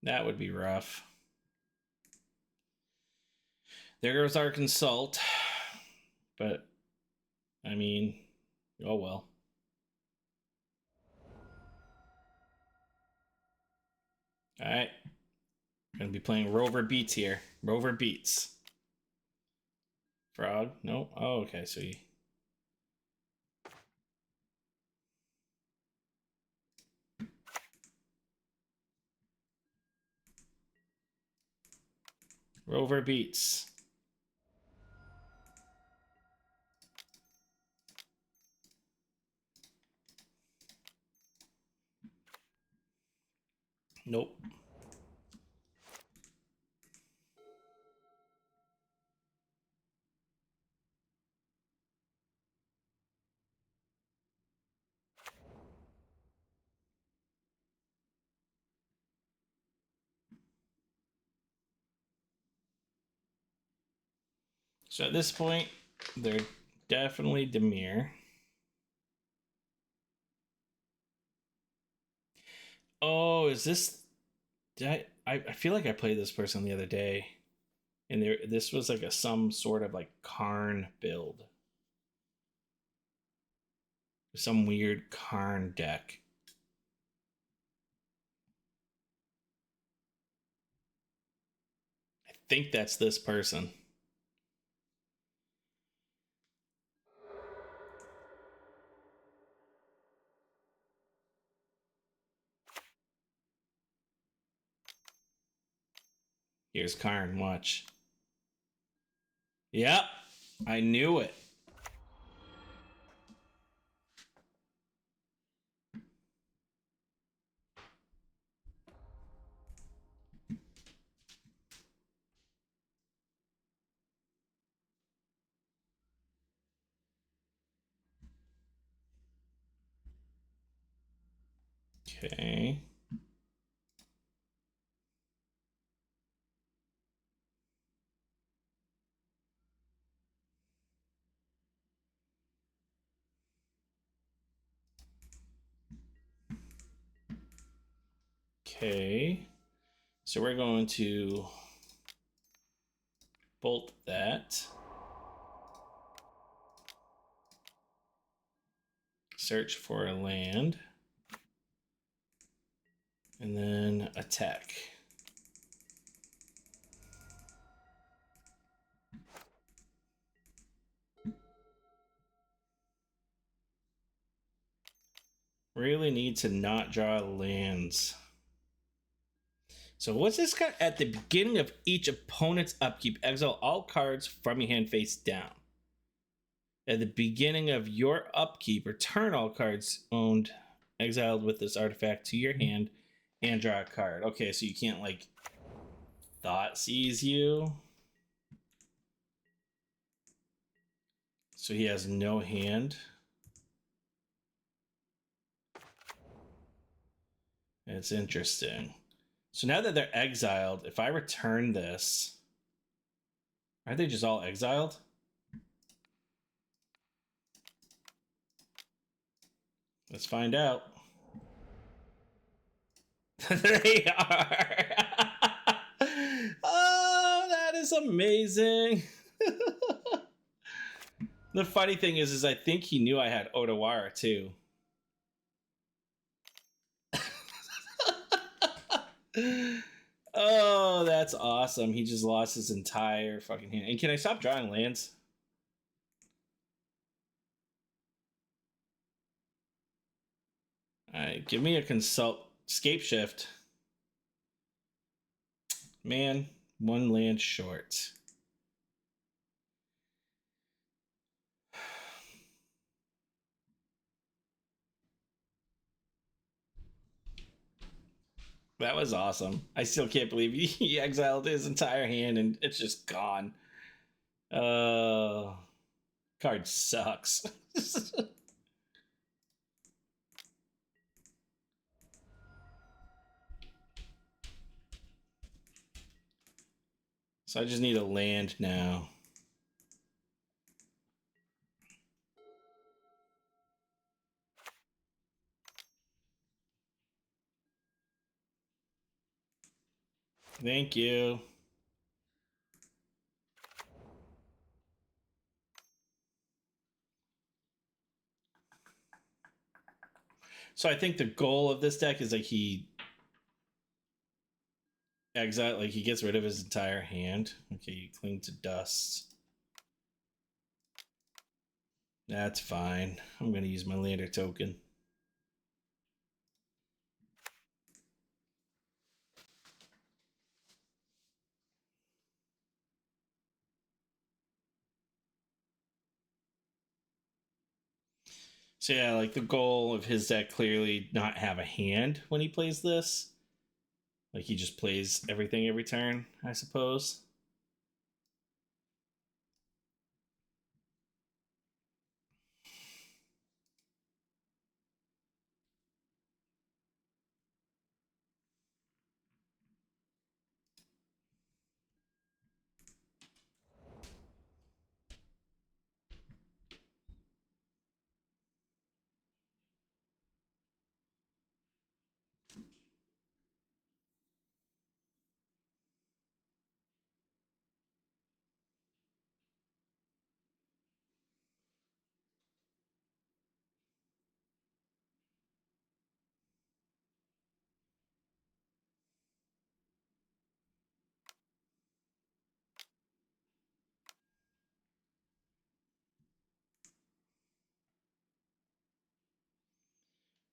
That would be rough. There goes our Consult. But, I mean, oh well. Alright. Gonna be playing Rover Beats here. Rover Beats. Frog? No? Oh, okay, so you... Rover Beats. Nope. So at this point, they're definitely Temur. Oh, is this... I feel like I played this person the other day. And this was like some sort of like Karn build. Some weird Karn deck. I think that's this person. Here's Karn, watch. Yep, I knew it. Okay. Okay. So we're going to bolt that. Search for a land. And then attack. Really need to not draw lands. So what's this guy? At the beginning of each opponent's upkeep, exile all cards from your hand face down. At the beginning of your upkeep, return all cards owned, exiled with this artifact to your hand and draw a card. Okay, so you can't like Thoughtseize you. So he has no hand. It's interesting. So now that they're exiled, if I return this, are they just all exiled? Let's find out. They are. Oh, that is amazing. The funny thing is I think he knew I had Odawara too. Oh, that's awesome. He just lost his entire fucking hand. And can I stop drawing lands? Alright, give me a Scapeshift. Man, one land short. That was awesome. I still can't believe he exiled his entire hand and it's just gone. Card sucks. So I just need a land now. Thank you. So I think the goal of this deck is like he gets rid of his entire hand. Okay, you cling to dust. That's fine. I'm gonna use my lander token. So yeah, like the goal of his deck clearly not have a hand when he plays this. Like he just plays everything every turn, I suppose.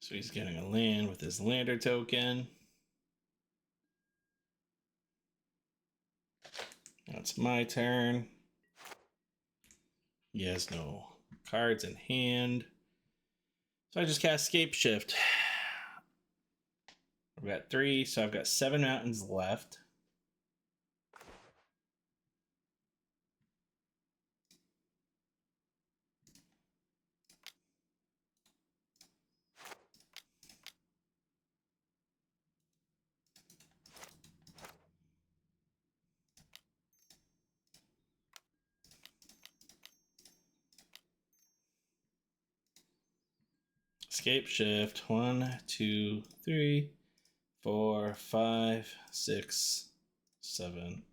So he's getting a land with his lander token. That's my turn. He has no cards in hand. So I just cast Scapeshift. I've got 3, so I've got 7 mountains left. Scapeshift. 1, 2, 3, 4, 5, 6, 7.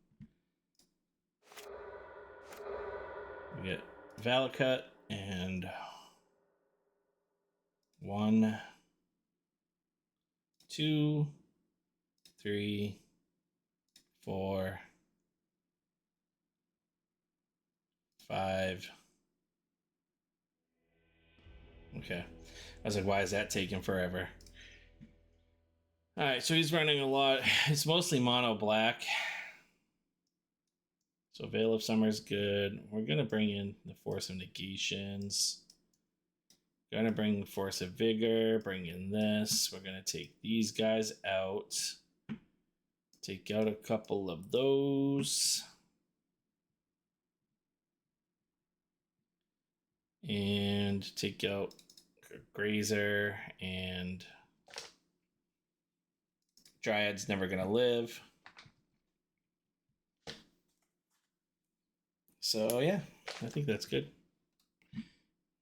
We get Valakut and 1, 2, 3, 4, 5. Okay. I was like, why is that taking forever? Alright, so he's running a lot. It's mostly mono black. So Veil of Summer is good. We're going to bring in the Force of Negations. Going to bring Force of Vigor. Bring in this. We're going to take these guys out. Take out a couple of those. And take out Grazer and Dryad's never going to live. So yeah, I think that's good.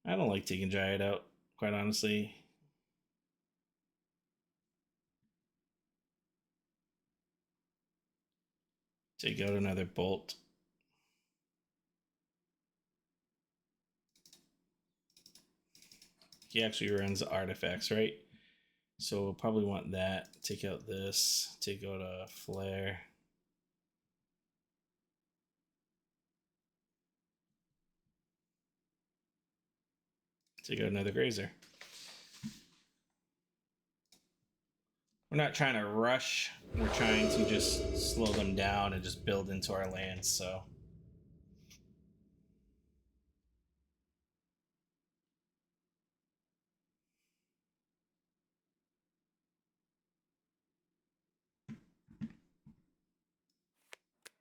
I don't like taking Dryad out, quite honestly. Take out another bolt. He actually runs artifacts, right? So we'll probably want that. Take out this. Take out a flare. Take out another grazer. We're not trying to rush. We're trying to just slow them down and just build into our lands, so.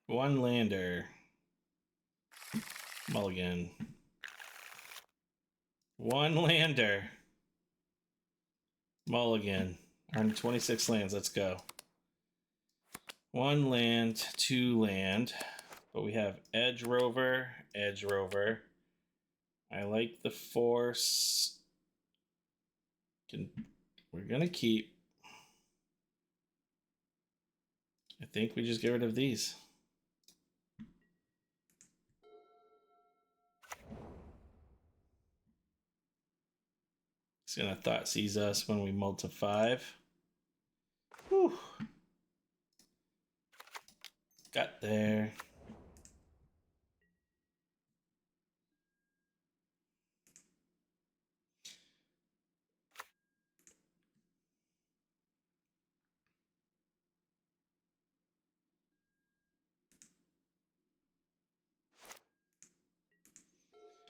One lander. Mulligan. One lander. Mulligan. Earn 26 lands. Let's go. One land, two land. But we have Edge Rover, Edge Rover. I like the Force. We're going to keep. I think we just get rid of these. It's going to thought seize us when we mull to 5. Whew. Got there.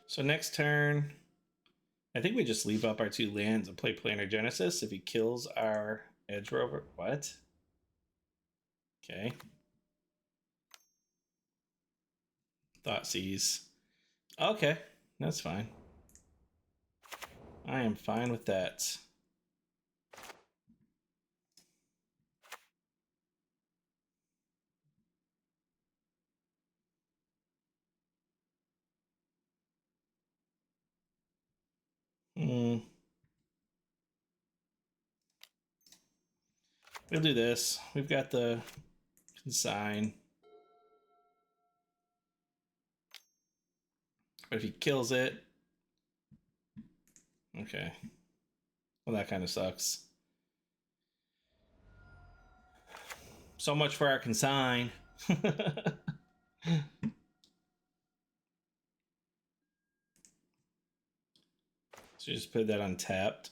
So next turn, I think we just leave up our 2 lands and play Planar Genesis if he kills our Edge Rover. What? Okay. Thoughtseize. Okay, that's fine. I am fine with that. We'll do this. We've got the consign. But if he kills it... Okay. Well, that kind of sucks. So much for our consign. So just put that untapped.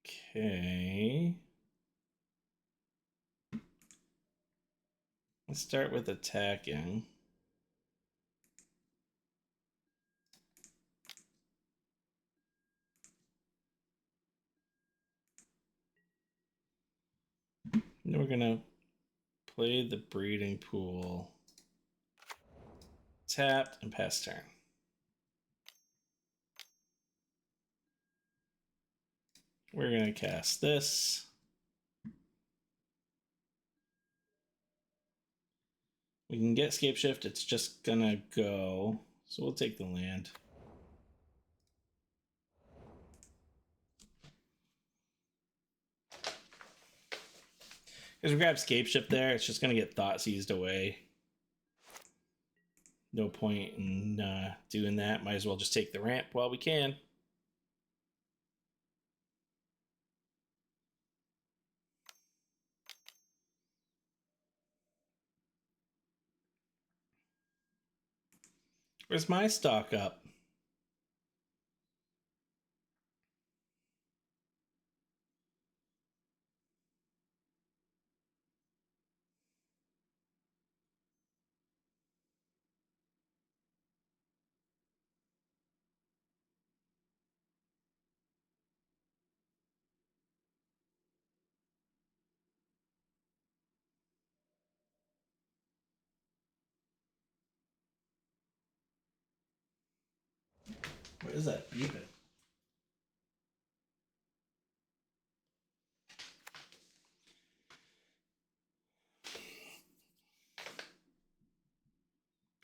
Okay. Let's start with attacking. Then we're gonna play the breeding pool. Tapped and pass turn. We're gonna cast this. We can get Scapeshift, it's just gonna go. So we'll take the land. Because we grab Scapeshift there, it's just gonna get thought seized away. No point in doing that. Might as well just take the ramp while we can. Where's my stock up? What is that beeping?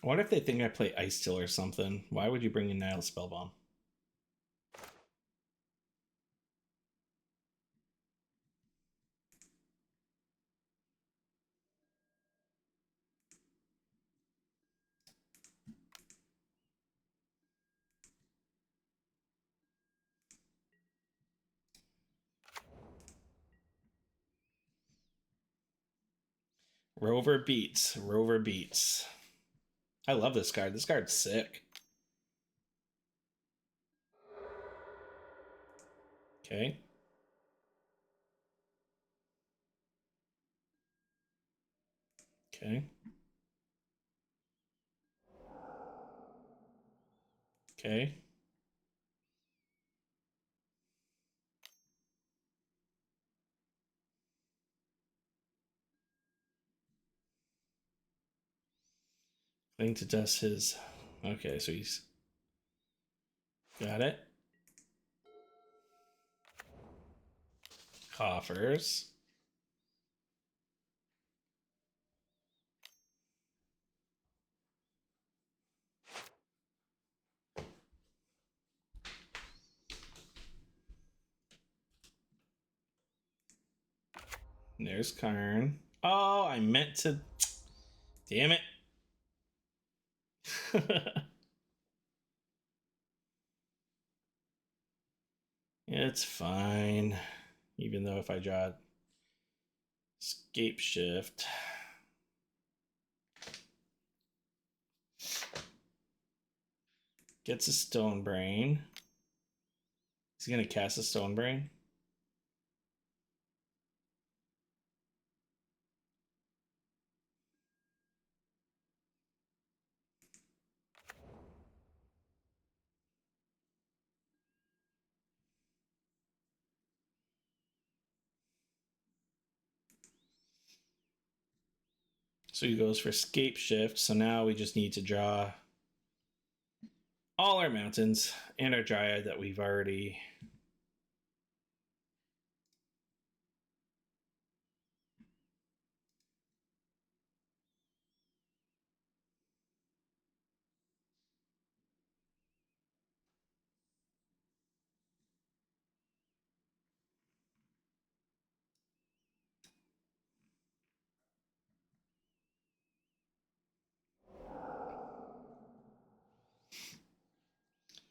What if they think I play Ice Till or something? Why would you bring in Nihil Spellbomb? Rover beats. Rover beats. I love this card. This card's sick. Okay. Okay. Okay. Thing to dust his. Okay, so he's got it. Coffers. There's Karn. Oh, I meant to. Damn it. It's fine. Even though if I draw Scapeshift. Gets a Stone Brain. Is he going to cast a Stone Brain? So he goes for Scapeshift. So now we just need to draw all our mountains and our Dryad that we've already.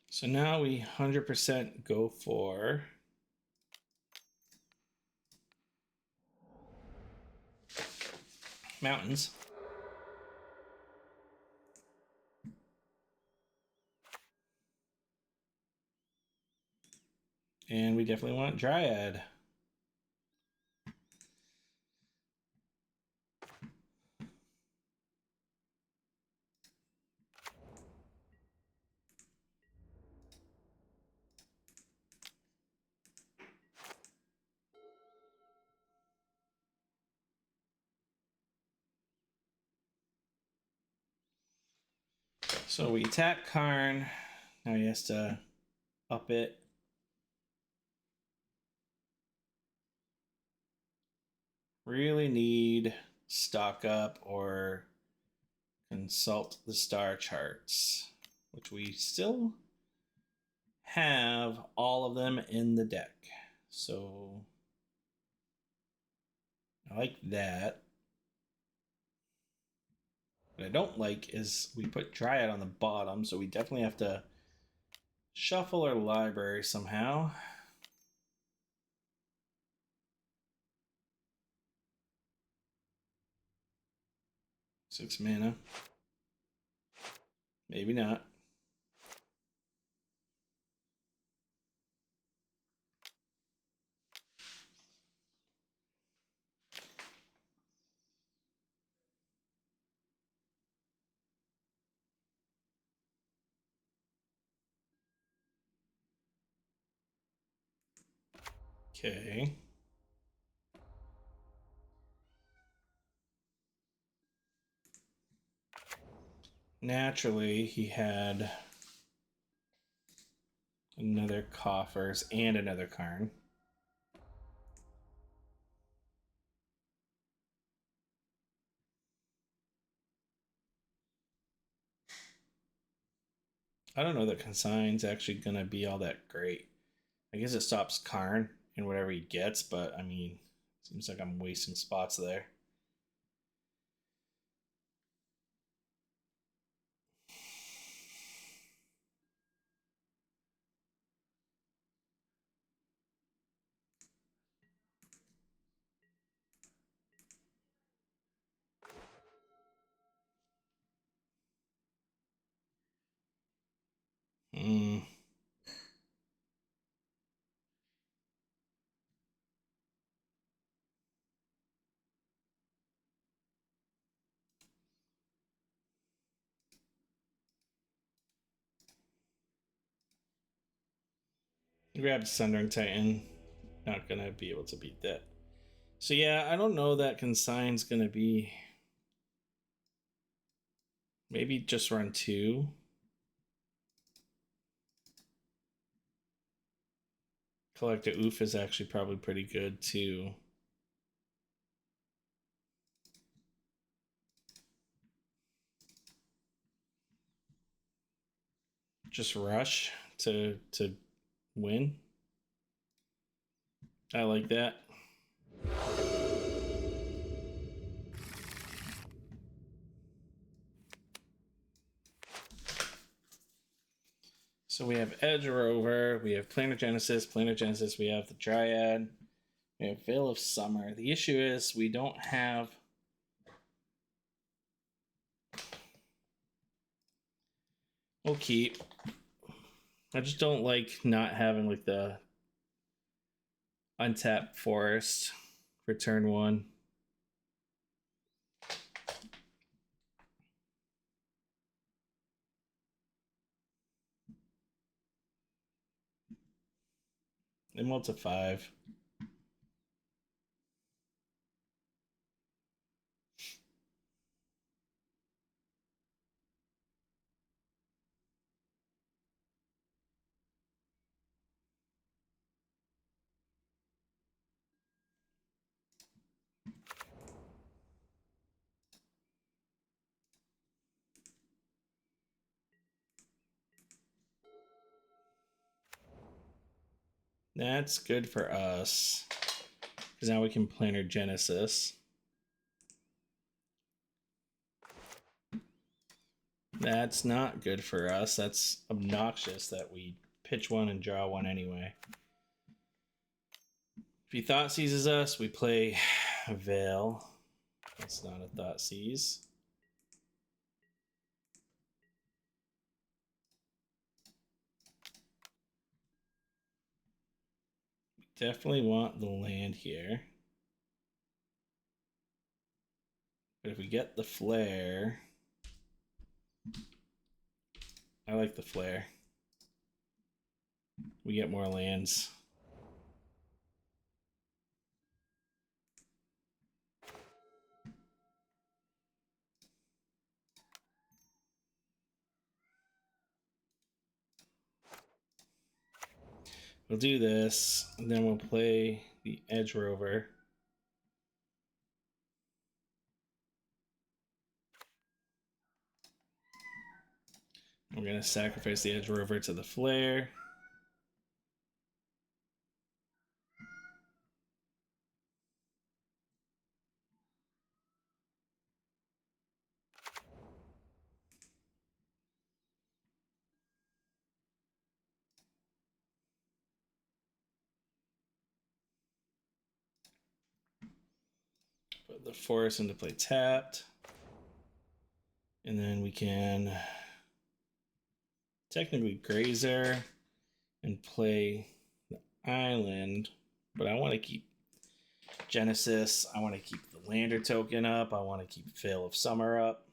So now we 100% go for mountains. And we definitely want Dryad. So we attack Karn. Now he has to up it. Really need stock up or consult the star charts, which we still have all of them in the deck. So I like that. What I don't like is we put Dryad on the bottom, so we definitely have to shuffle our library somehow. Six mana. Maybe not. Okay. Naturally, he had another Coffers and another Karn. I don't know that Consign's actually going to be all that great. I guess it stops Karn and whatever he gets, but I mean, seems like I'm wasting spots there. Grab Sundering Titan. Not gonna be able to beat that. So yeah, I don't know that Consign's gonna be. Maybe just run 2. Collector Oof is actually probably pretty good too. Just rush to win. I like that. So we have Edge Rover, we have Planar Genesis, we have the Dryad, we have Veil of Summer. The issue is we don't have. We'll keep. I just don't like not having like the untapped forest for turn 1. Emerald to 5. That's good for us. Because now we can Planar Genesis. That's not good for us. That's obnoxious that we pitch 1 and draw 1 anyway. If he Thought Seizes us, we play Veil. That's not a Thought Seize. Definitely want the land here. But if we get the flare, I like the flare. We get more lands. We'll do this, and then we'll play the Edge Rover. We're going to sacrifice the Edge Rover to the Flare. Put the Forest into play tapped. And then we can technically Grazer and play the Island. But I want to keep Genesis. I want to keep the Lander token up. I want to keep Veil of Summer up.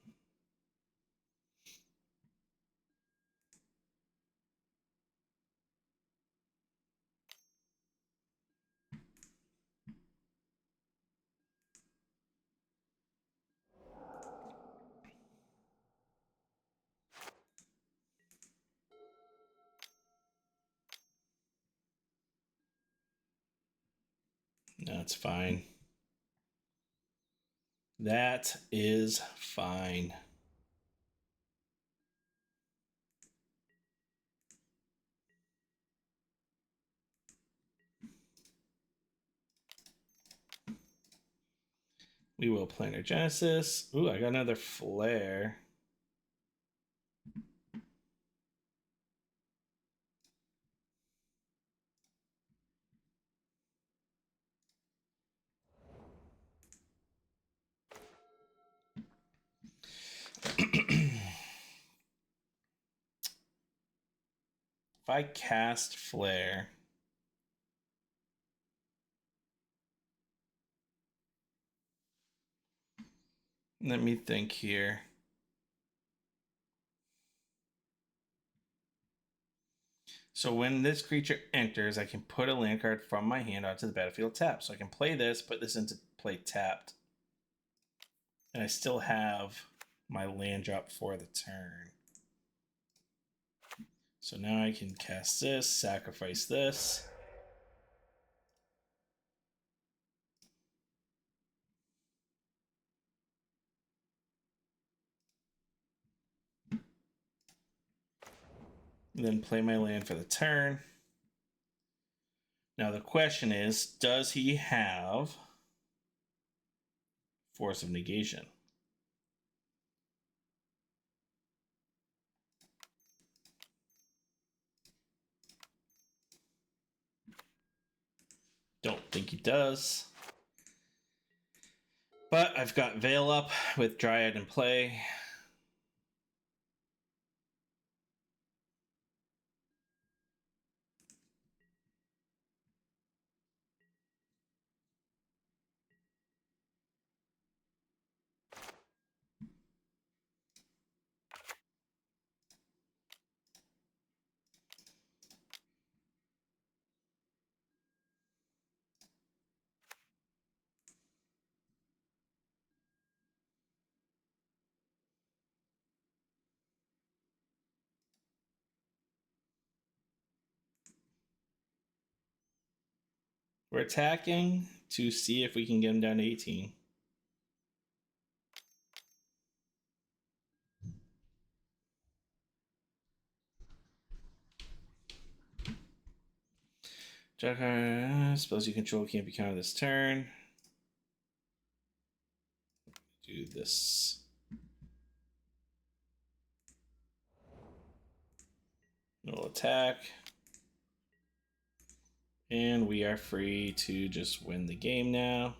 That's fine. That is fine. We will Planar Genesis. Ooh, I got another Flare. If I cast Flare, let me think here. So when this creature enters, I can put a land card from my hand onto the battlefield tapped. So I can play this, put this into play tapped. And I still have my land drop for the turn. So now I can cast this, sacrifice this. And then play my land for the turn. Now the question is, does he have Force of Negation? Don't think he does. But I've got Veil up with Dryad in play. We're attacking to see if we can get him down to 18. Spells you control can't be counted this turn. Do this. No attack. And we are free to just win the game now.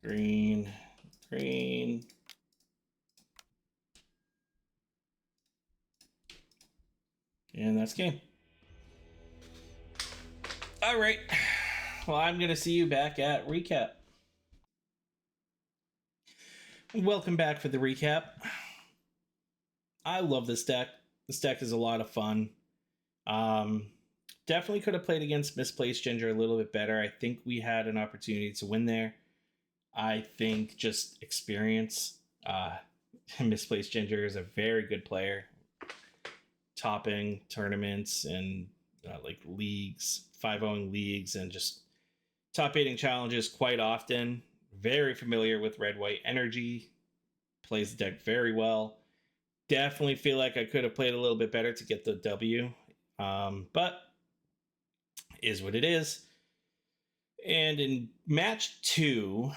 Green, green. And that's game. All right. Well, I'm going to see you back at recap. Welcome back for the recap. I love this deck. This deck is a lot of fun. Definitely could have played against Misplace Ginger a little bit better. I think we had an opportunity to win there. I think just experience. Misplaced Ginger is a very good player, topping tournaments and like leagues, 5-0 leagues, and just top 8 challenges quite often. Very familiar with red white energy, plays the deck very well. Definitely feel like I could have played a little bit better to get the W, but is what it is. And in match 2,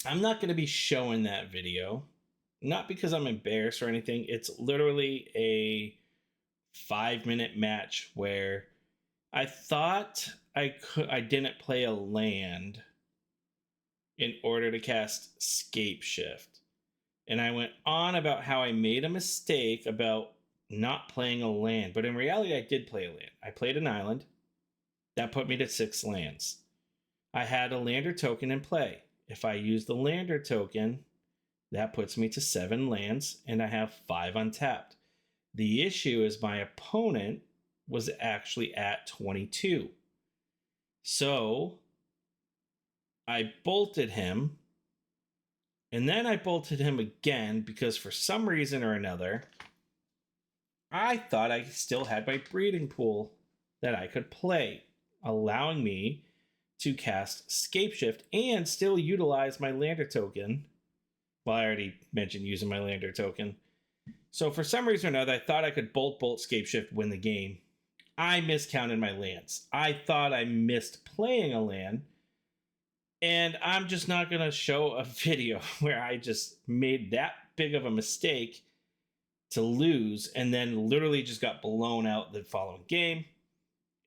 I'm not going to be showing that video. Not because I'm embarrassed or anything. It's literally a 5-minute match where I thought I didn't play a land in order to cast Scapeshift. And I went on about how I made a mistake about not playing a land. But in reality, I did play a land. I played an island. That put me to 6 lands. I had a lander token in play. If I use the lander token, that puts me to 7 lands, and I have 5 untapped. The issue is my opponent was actually at 22. So I bolted him, and then I bolted him again because for some reason or another, I thought I still had my breeding pool that I could play, allowing me to cast Scapeshift and still utilize my lander token. Well, I already mentioned using my lander token. So for some reason or another, I thought I could bolt Scapeshift, win the game. I miscounted my lands. I thought I missed playing a land. And I'm just not going to show a video where I just made that big of a mistake to lose and then literally just got blown out the following game.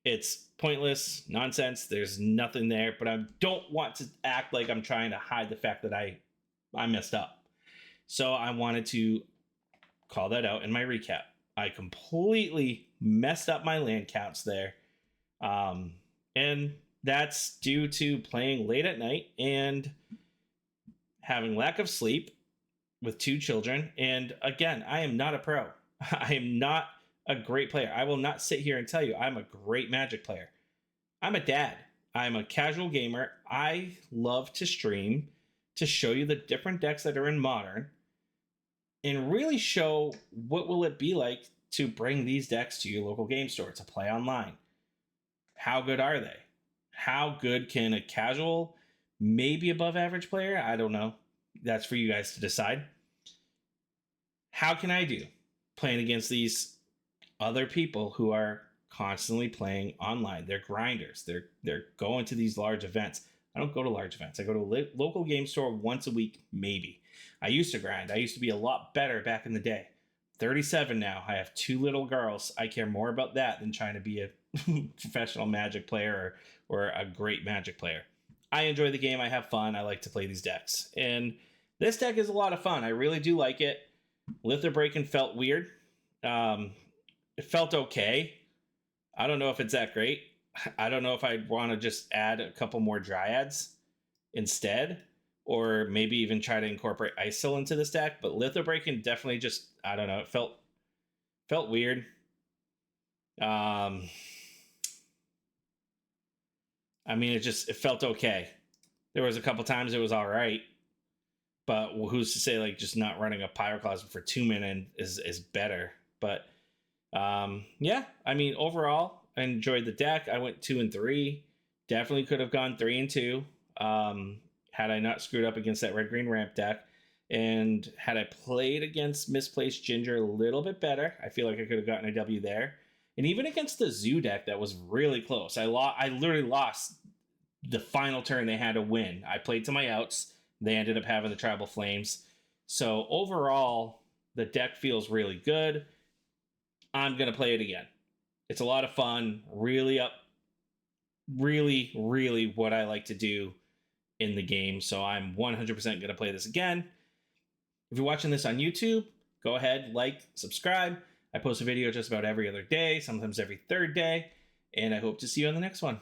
It's pointless, nonsense. There's nothing there, but I don't want to act like I'm trying to hide the fact that I messed up. So I wanted to call that out in my recap. I completely messed up my land counts there. And that's due to playing late at night and having lack of sleep with 2 children. And again, I am not a pro. I am not a great player. I will not sit here and tell you I'm a great Magic player. I'm a dad. I'm a casual gamer. I love to stream to show you the different decks that are in Modern and really show what will it be like to bring these decks to your local game store to play online. How good are they? How good can a casual, maybe above average player? I don't know. That's for you guys to decide. How can I do playing against these other people who are constantly playing online? They're grinders. They're going to these large events. I don't go to large events. I go to a local game store once a week, maybe. I used to grind. I used to be a lot better back in the day. 37 now. I have 2 little girls. I care more about that than trying to be a professional Magic player or a great Magic player. I enjoy the game. I have fun. I like to play these decks. And this deck is a lot of fun. I really do like it. Lither Breaking felt weird. It felt okay. I don't know if it's that great. I don't know if I'd want to just add a couple more Dryads instead, or maybe even try to incorporate ISIL into this deck. But Lither Breaking definitely just, I don't know, it felt weird. I mean, it felt okay. There was a couple times it was all right, but who's to say like just not running a Pyroclasm for 2 mana is better? But yeah, I mean, overall, I enjoyed the deck. I went 2 and 3. Definitely could have gone 3 and 2 had I not screwed up against that red green ramp deck. And had I played against Misplaced Ginger a little bit better, I feel like I could have gotten a W there. And even against the Zoo deck, that was really close. I literally lost the final turn they had to win. I played to my outs. They ended up having the Tribal Flames. So overall, the deck feels really good. I'm going to play it again. It's a lot of fun. Really what I like to do in the game. So I'm 100% going to play this again. If you're watching this on YouTube, go ahead, like, subscribe. I post a video just about every other day, sometimes every third day. And I hope to see you on the next one.